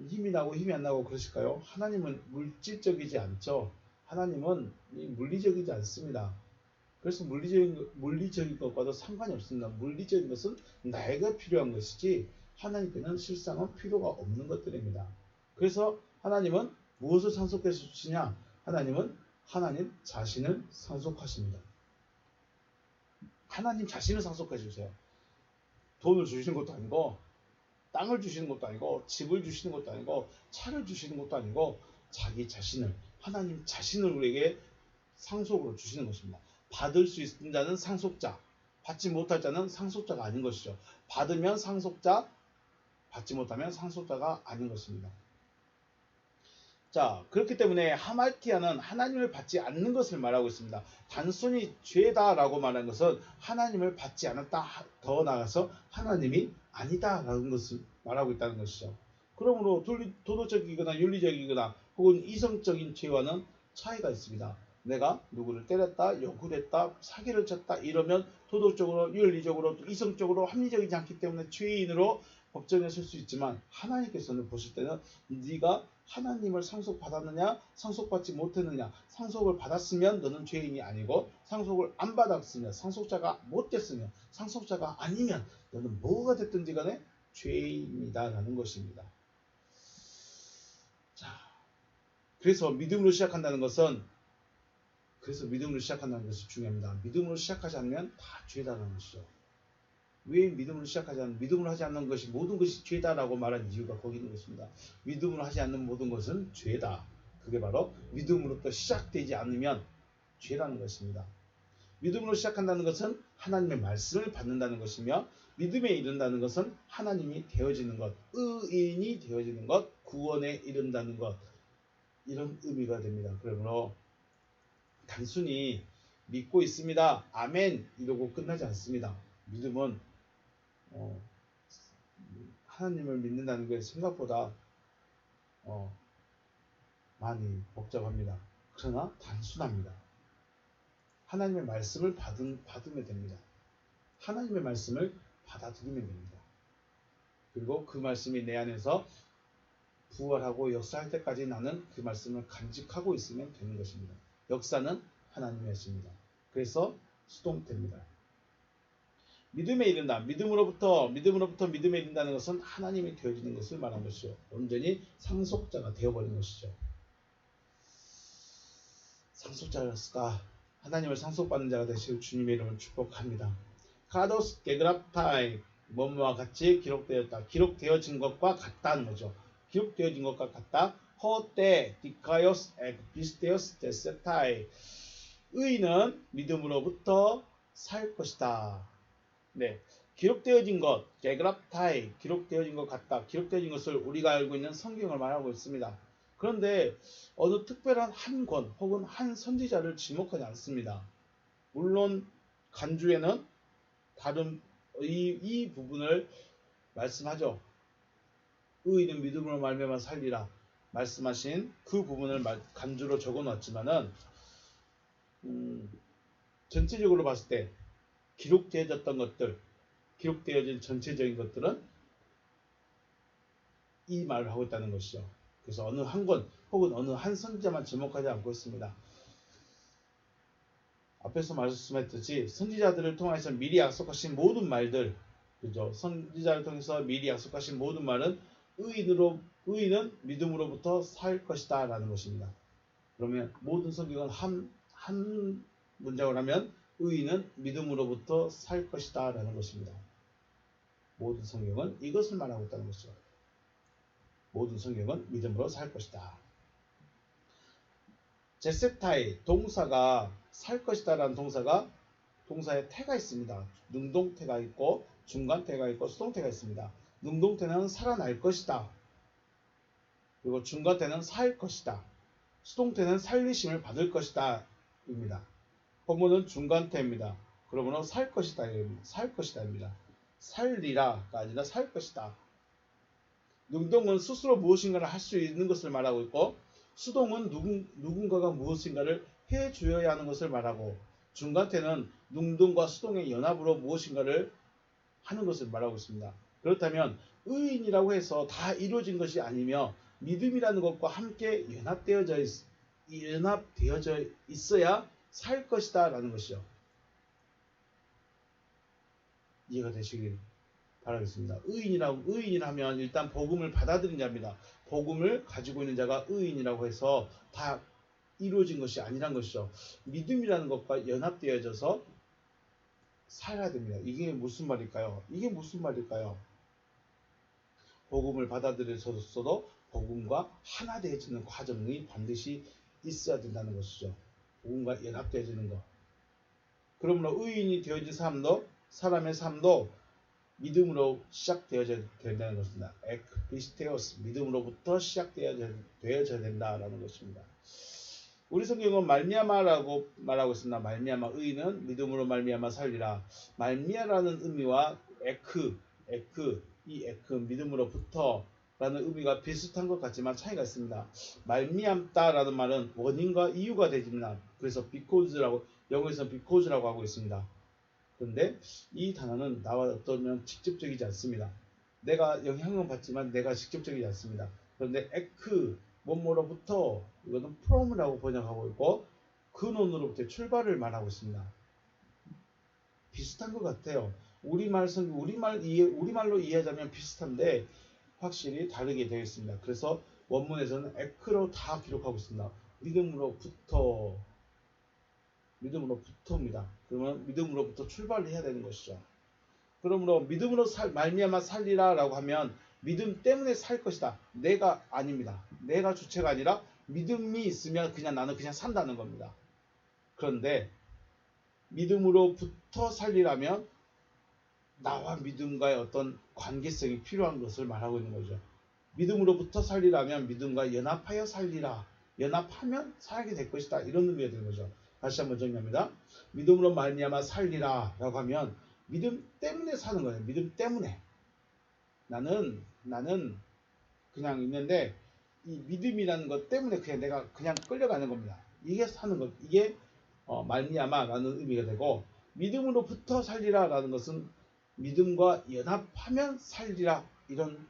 A: 힘이 나고 힘이 안 나고 그러실까요? 하나님은 물질적이지 않죠. 하나님은 물리적이지 않습니다. 그래서 물리적인 것과도 상관이 없습니다. 물리적인 것은 나에게 필요한 것이지 하나님께는 실상은 필요가 없는 것들입니다. 그래서 하나님은 무엇을 상속해 주시냐? 하나님은 하나님 자신을 상속하십니다. 하나님 자신을 상속해 주세요. 돈을 주시는 것도 아니고 땅을 주시는 것도 아니고 집을 주시는 것도 아니고 차를 주시는 것도 아니고 자기 자신을 하나님 자신을 우리에게 상속으로 주시는 것입니다. 받을 수 있는 자는 상속자, 받지 못할 자는 상속자가 아닌 것이죠. 받으면 상속자, 받지 못하면 상속자가 아닌 것입니다. 자, 그렇기 때문에 하말티아는 하나님을 받지 않는 것을 말하고 있습니다. 단순히 죄다라고 말하는 것은 하나님을 받지 않았다, 더 나아가서 하나님이 아니다라는 것을 말하고 있다는 것이죠. 그러므로 도덕적이거나 윤리적이거나 혹은 이성적인 죄와는 차이가 있습니다. 내가 누구를 때렸다, 욕을 했다, 사기를 쳤다 이러면 도덕적으로, 윤리적으로, 이성적으로 합리적이지 않기 때문에 죄인으로 법정에 설 수 있지만 하나님께서는 보실 때는 네가 하나님을 상속받았느냐 상속받지 못했느냐, 상속을 받았으면 너는 죄인이 아니고 상속을 안 받았으면, 상속자가 못됐으면, 상속자가 아니면 너는 뭐가 됐든지 간에 죄인이다라는 것입니다. 자, 그래서 믿음으로 시작한다는 것은 중요합니다. 믿음으로 시작하지 않으면 다 죄다라는 것이죠. 왜 믿음으로 하지 않는 것이 모든 것이 죄다라고 말한 이유가 거기 있는 것입니다. 믿음으로 하지 않는 모든 것은 죄다. 그게 바로 믿음으로부터 시작되지 않으면 죄라는 것입니다. 믿음으로 시작한다는 것은 하나님의 말씀을 받는다는 것이며, 믿음에 이른다는 것은 하나님이 되어지는 것, 의인이 되어지는 것, 구원에 이른다는 것, 이런 의미가 됩니다. 그러므로 단순히 믿고 있습니다, 아멘 이러고 끝나지 않습니다. 믿음은 하나님을 믿는다는 게 생각보다 많이 복잡합니다. 그러나 단순합니다. 하나님의 말씀을 받으면 됩니다. 하나님의 말씀을 받아들이면 됩니다. 그리고 그 말씀이 내 안에서 부활하고 역사할 때까지 나는 그 말씀을 간직하고 있으면 되는 것입니다. 역사는 하나님의 것입니다. 그래서 수동태입니다. 믿음에 이른다. 믿음으로부터 믿음에 이른다는 것은 하나님이 되어지는 것을 말하는 것이죠. 온전히 상속자가 되어버리는 것이죠. 상속자였을까? 하나님을 상속받는 자가 되실 주님의 이름을 축복합니다. 카도스 게그랍타이, 뭐뭐와 같이 기록되었다. 기록되어진 것과 같다는 거죠. 기록되어진 것과 같다. 호테 디카요스 에피스테오스 데세타이, 의인은 믿음으로부터 살 것이다. 네, 기록되어진 것, 게그랍타이, 기록되어진 것 같다. 기록되어진 것을 우리가 알고 있는 성경을 말하고 있습니다. 그런데 어느 특별한 한 권 혹은 한 선지자를 지목하지 않습니다. 물론 간주에는 다른 이 부분을 말씀하죠. 의인은 믿음으로 말미암아 살리라 말씀하신 그 부분을 간주로 적어놨지만은 전체적으로 봤을 때 기록되어졌던 것들, 기록되어진 전체적인 것들은 이 말을 하고 있다는 것이죠. 그래서 어느 한 권 혹은 어느 한 선지자만 지목하지 않고 있습니다. 앞에서 말씀했듯이 선지자들을 통해서 미리 약속하신 모든 말들, 그죠? 선지자를 통해서 미리 약속하신 모든 말은 의인은 믿음으로부터 살 것이다 라는 것입니다. 그러면 모든 성경은 한 문장을 하면 의인은 믿음으로부터 살 것이다 라는 것입니다. 모든 성경은 이것을 말하고 있다는 것이죠. 모든 성경은 믿음으로 살 것이다. 제세타이, 동사가 살 것이다 라는 동사에 태가 있습니다. 능동태가 있고 중간태가 있고 수동태가 있습니다. 능동태는 살아날 것이다. 그리고 중간태는 살 것이다. 수동태는 살리심을 받을 것이다 입니다. 본문은 중간태입니다. 그러므로 살 것이다 입니다. 살리라가 아니라 살 것이다. 능동은 스스로 무엇인가를 할 수 있는 것을 말하고 있고, 수동은 누군가가 무엇인가를 해주어야 하는 것을 말하고, 중간태는 능동과 수동의 연합으로 무엇인가를 하는 것을 말하고 있습니다. 그렇다면 의인이라고 해서 다 이루어진 것이 아니며 믿음이라는 것과 함께 연합되어져 있어야 살 것이다 라는 것이죠. 이해가 되시길 바라겠습니다. 의인이라면 일단 복음을 받아들인 자입니다. 복음을 가지고 있는 자가 의인이라고 해서 다 이루어진 것이 아니란 것이죠. 믿음이라는 것과 연합되어져서 살아야 됩니다. 이게 무슨 말일까요? 복음을 받아들여서도 복음과 하나 되어지는 과정이 반드시 있어야 된다는 것이죠. 복음과 연합되어지는 것. 그러므로 의인이 되어진 사람의 삶도 믿음으로 시작되어져야 된다는 것입니다. 에크피스테오스, 믿음으로부터 시작되어져야 된다라는 것입니다. 우리 성경은 말미암아라고 말하고 있습니다. 말미암아, 의인은 믿음으로 말미암아 살리라. 말미암아라는 의미와 이 믿음으로부터 라는 의미가 비슷한 것 같지만 차이가 있습니다. 말미암다라는 말은 원인과 이유가 되집니다. 그래서 because라고 영어에서는 because라고 하고 있습니다. 그런데 이 단어는 나와 어떠면 직접적이지 않습니다. 내가 영향은 받지만 내가 직접적이지 않습니다. 그런데 에크 뭐뭐로부터 이거는 from이라고 번역하고 있고 근원으로부터 출발을 말하고 있습니다. 비슷한 것 같아요. 우리말로 이해하자면 비슷한데 확실히 다르게 되어 있습니다. 그래서 원문에서는 에크로 다 기록하고 있습니다. 믿음으로부터입니다. 그러면 믿음으로부터 출발을 해야 되는 것이죠. 그러므로 믿음으로 말미암아 살리라라고 하면 믿음 때문에 살 것이다. 내가 아닙니다. 내가 주체가 아니라 믿음이 있으면 그냥 나는 그냥 산다는 겁니다. 그런데 믿음으로부터 살리라면 나와 믿음과의 어떤 관계성이 필요한 것을 말하고 있는 거죠. 믿음으로부터 살리라면 믿음과 연합하여 살리라. 연합하면 살게 될 것이다. 이런 의미가 되는 거죠. 다시 한번 정리합니다. 믿음으로 말미암아 살리라 라고 하면 믿음 때문에 사는 거예요. 믿음 때문에. 나는 그냥 있는데 이 믿음이라는 것 때문에 그냥 내가 그냥 끌려가는 겁니다. 이게 사는 것. 이게 말미암아 라는 의미가 되고 믿음으로부터 살리라 라는 것은 믿음과 연합하면 살리라 이런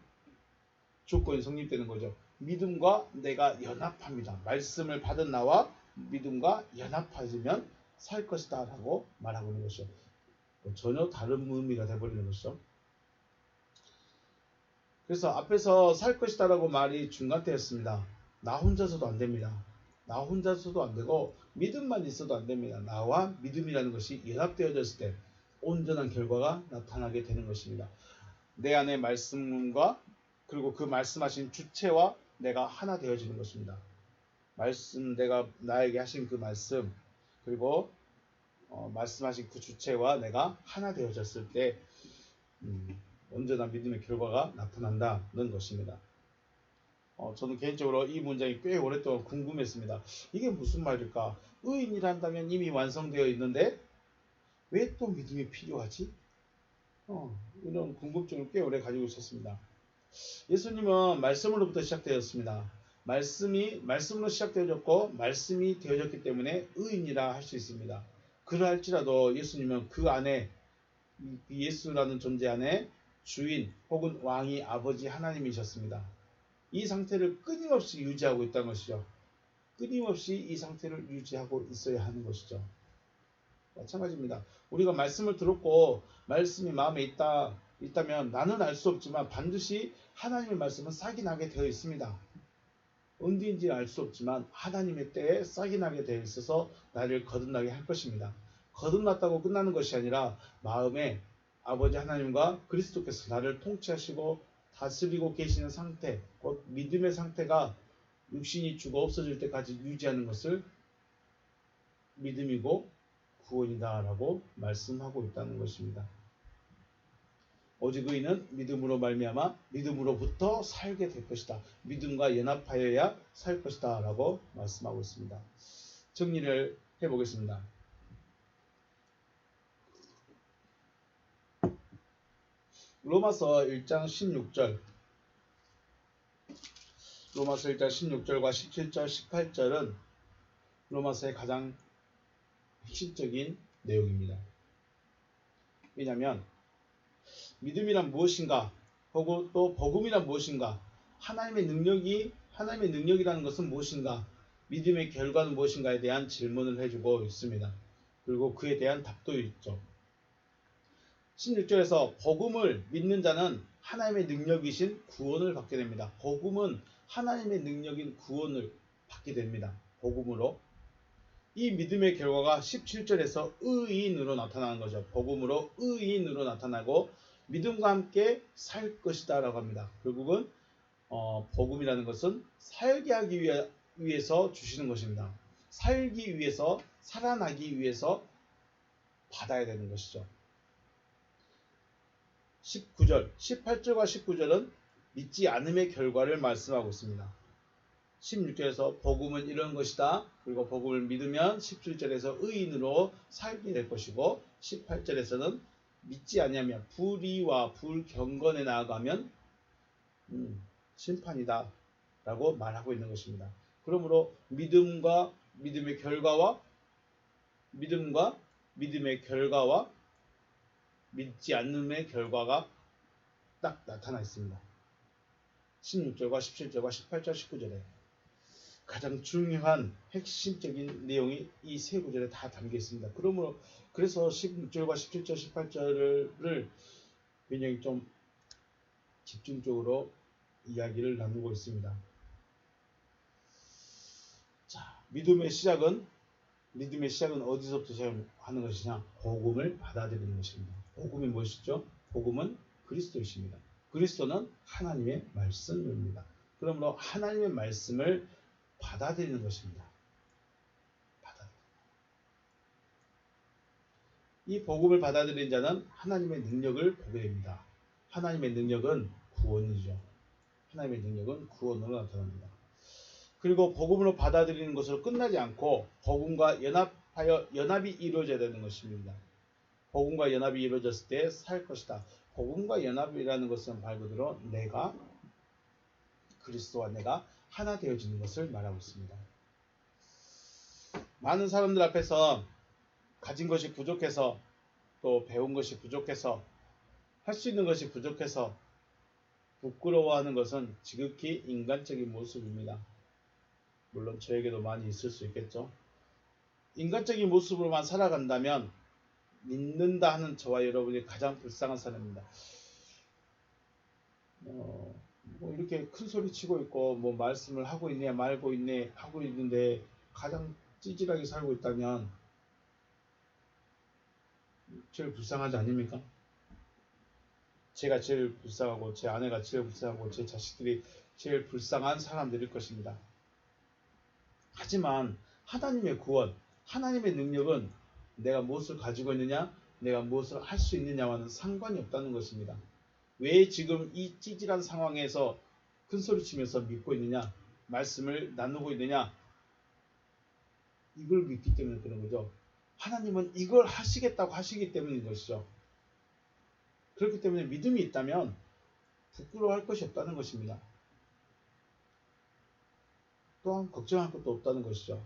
A: 조건이 성립되는 거죠. 믿음과 내가 연합합니다. 말씀을 받은 나와 믿음과 연합하면 살 것이다 라고 말하고 있는 것이죠. 전혀 다른 의미가 되어버리는 것이죠. 그래서 앞에서 살 것이다 라고 말이 중간되었습니다. 나 혼자서도 안 됩니다. 나 혼자서도 안 되고 믿음만 있어도 안 됩니다. 나와 믿음이라는 것이 연합되어졌을 때 온전한 결과가 나타나게 되는 것입니다. 내 안의 말씀과 그리고 그 말씀하신 주체와 내가 하나 되어지는 것입니다. 내가 나에게 하신 그 말씀 그리고 말씀하신 그 주체와 내가 하나 되어졌을 때 온전한 믿음의 결과가 나타난다는 것입니다. 저는 개인적으로 이 문장이 꽤 오랫동안 궁금했습니다. 이게 무슨 말일까? 의인이란다면 이미 완성되어 있는데 왜 또 믿음이 필요하지? 이런 궁금증을 꽤 오래 가지고 있었습니다. 예수님은 말씀으로부터 시작되었습니다. 말씀으로 시작되어졌고 말씀이 되어졌기 때문에 의인이라 할 수 있습니다. 그러할지라도 예수님은 그 안에 예수라는 존재 안에 주인 혹은 왕이 아버지 하나님이셨습니다. 이 상태를 끊임없이 유지하고 있다는 것이죠. 끊임없이 이 상태를 유지하고 있어야 하는 것이죠. 마찬가지입니다. 우리가 말씀을 들었고 말씀이 마음에 있다면 나는 알 수 없지만 반드시 하나님의 말씀은 싹이 나게 되어 있습니다. 언제인지 알 수 없지만 하나님의 때에 싹이 나게 되어 있어서 나를 거듭나게 할 것입니다. 거듭났다고 끝나는 것이 아니라 마음에 아버지 하나님과 그리스도께서 나를 통치하시고 다스리고 계시는 상태, 곧 믿음의 상태가 육신이 죽어 없어질 때까지 유지하는 것을 믿음이고 구원이다 라고 말씀하고 있다는 것입니다. 오직 의인은 믿음으로 말미암아 믿음으로부터 살게 될 것이다. 믿음과 연합하여야 살 것이다 라고 말씀하고 있습니다. 정리를 해보겠습니다. 로마서 1장 16절 로마서 1장 16절과 17절 18절은 로마서의 가장 핵심적인 내용입니다. 왜냐하면 믿음이란 무엇인가 하고 또 복음이란 무엇인가 하나님의 능력이라는 것은 무엇인가 믿음의 결과는 무엇인가에 대한 질문을 해주고 있습니다. 그리고 그에 대한 답도 있죠. 16절에서 복음을 믿는 자는 하나님의 능력이신 구원을 받게 됩니다. 복음은 하나님의 능력인 구원을 받게 됩니다. 복음으로. 이 믿음의 결과가 17절에서 의인으로 나타나는 거죠. 복음으로 의인으로 나타나고 믿음과 함께 살 것이다 라고 합니다. 결국은 복음이라는 것은 살게 하기 위해서 주시는 것입니다. 살기 위해서 살아나기 위해서 받아야 되는 것이죠. 18절과 19절은 믿지 않음의 결과를 말씀하고 있습니다. 16절에서 복음은 이런 것이다. 그리고 복음을 믿으면 17절에서 의인으로 살게 될 것이고 18절에서는 믿지 아니하면 불의와 불경건에 나아가면 심판이다 라고 말하고 있는 것입니다. 그러므로 믿음과 믿음의 결과와 믿지 않음의 결과가 딱 나타나 있습니다. 16절과 17절과 18절, 19절에 가장 중요한 핵심적인 내용이 이 세 구절에 다 담겨 있습니다. 그래서 16절과 17절, 18절을 굉장히 좀 집중적으로 이야기를 나누고 있습니다. 자, 믿음의 시작은 어디서부터 시작하는 것이냐? 복음을 받아들이는 것입니다. 복음이 무엇이죠? 복음은 그리스도이십니다. 그리스도는 하나님의 말씀입니다. 그러므로 하나님의 말씀을 받아들이는 것입니다. 이 복음을 받아들인 자는 하나님의 능력을 보게 됩니다. 하나님의 능력은 구원이죠. 하나님의 능력은 구원으로 나타납니다. 그리고 복음으로 받아들이는 것으로 끝나지 않고 복음과 연합이 이루어져야 되는 것입니다. 복음과 연합이 이루어졌을 때 살 것이다. 복음과 연합이라는 것은 말 그대로 그리스도와 내가 하나 되어지는 것을 말하고 있습니다. 많은 사람들 앞에서 가진 것이 부족해서, 또 배운 것이 부족해서, 할 수 있는 것이 부족해서 부끄러워하는 것은 지극히 인간적인 모습입니다. 물론 저에게도 많이 있을 수 있겠죠. 인간적인 모습으로만 살아간다면 믿는다 하는 저와 여러분이 가장 불쌍한 사람입니다. 뭐 이렇게 큰 소리 치고 있고 뭐 말씀을 하고 있네 말고 있네 하고 있는데 가장 찌질하게 살고 있다면 제일 불쌍하지 않습니까? 제가 제일 불쌍하고 제 아내가 제일 불쌍하고 제 자식들이 제일 불쌍한 사람들일 것입니다. 하지만 하나님의 구원, 하나님의 능력은 내가 무엇을 가지고 있느냐, 내가 무엇을 할 수 있느냐와는 상관이 없다는 것입니다. 왜 지금 이 찌질한 상황에서 큰소리치면서 믿고 있느냐, 말씀을 나누고 있느냐, 이걸 믿기 때문에 그런 거죠. 하나님은 이걸 하시겠다고 하시기 때문인 것이죠. 그렇기 때문에 믿음이 있다면 부끄러워할 것이 없다는 것입니다. 또한 걱정할 것도 없다는 것이죠.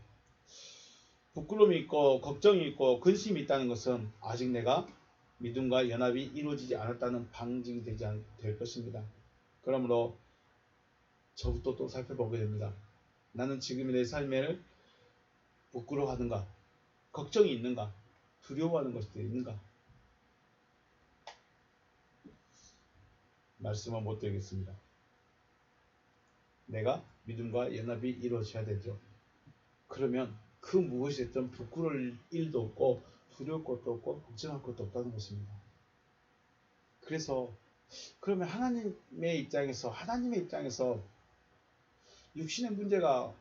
A: 부끄러움이 있고 걱정이 있고 근심이 있다는 것은 아직 내가 믿음과 연합이 이루어지지 않았다는 방증이 될 것입니다. 그러므로 저부터 또 살펴보게 됩니다. 나는 지금 내 삶을 부끄러워하는가? 걱정이 있는가? 두려워하는 것들이 있는가? 말씀은 못 드리겠습니다. 내가 믿음과 연합이 이루어져야 되죠. 그러면 그 무엇이 됐든 부끄러울 일도 없고 두려울 것도 없고 걱정할 것도 없다는 것입니다. 그래서 그러면 하나님의 입장에서 육신의 문제가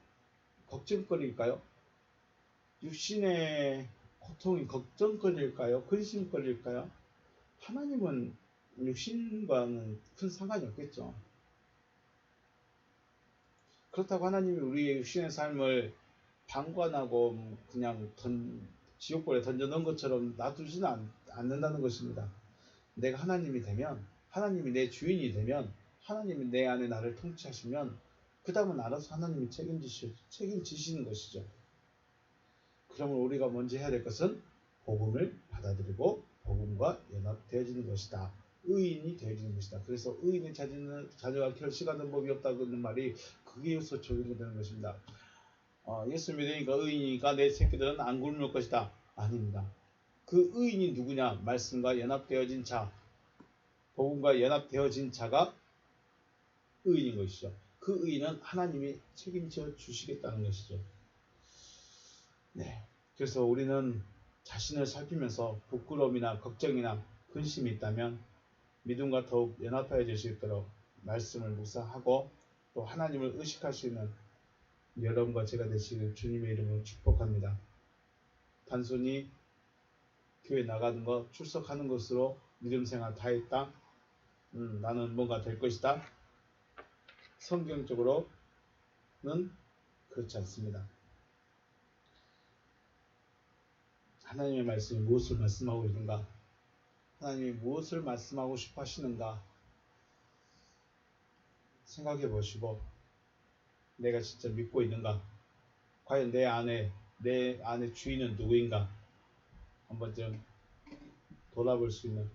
A: 걱정거리일까요? 육신의 고통이 걱정거리일까요? 근심거리일까요? 하나님은 육신과는 큰 상관이 없겠죠. 그렇다고 하나님이 우리의 육신의 삶을 방관하고 그냥 지옥불에 던져놓은 것처럼 놔두지는 않는다는 것입니다. 내가 하나님이 되면, 하나님이 내 주인이 되면, 하나님이 내 안에 나를 통치하시면 그 다음은 알아서 하나님이 책임지시는 것이죠. 그러면 우리가 먼저 해야 될 것은 복음을 받아들이고 복음과 연합되어지는 것이다. 의인이 되어지는 것이다. 그래서 의인의 자녀가 결식하는 법이 없다는 말이 그게 여기서 적용되는 것입니다. 예수 믿으니까 의인이니까 내 새끼들은 안 굶을 것이다. 아닙니다. 그 의인이 누구냐? 말씀과 연합되어진 자, 복음과 연합되어진 자가 의인인 것이죠. 그 의인은 하나님이 책임져 주시겠다는 것이죠. 네. 그래서 우리는 자신을 살피면서 부끄러움이나 걱정이나 근심이 있다면 믿음과 더욱 연합하여 수 있도록 말씀을 묵상하고 또 하나님을 의식할 수 있는 여러분과 제가 되시길 주님의 이름으로 축복합니다. 단순히 교회 나가는 것, 출석하는 것으로 믿음 생활 다 했다. 나는 뭔가 될 것이다. 성경적으로는 그렇지 않습니다. 하나님의 말씀이 무엇을 말씀하고 있는가? 하나님이 무엇을 말씀하고 싶어 하시는가? 생각해 보시고 내가 진짜 믿고 있는가? 과연 내 안에 주인은 누구인가? 한번 좀 돌아볼 수 있는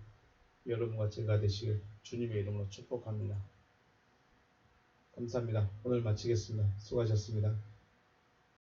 A: 여러분과 제가 되시길 주님의 이름으로 축복합니다. 감사합니다. 오늘 마치겠습니다. 수고하셨습니다.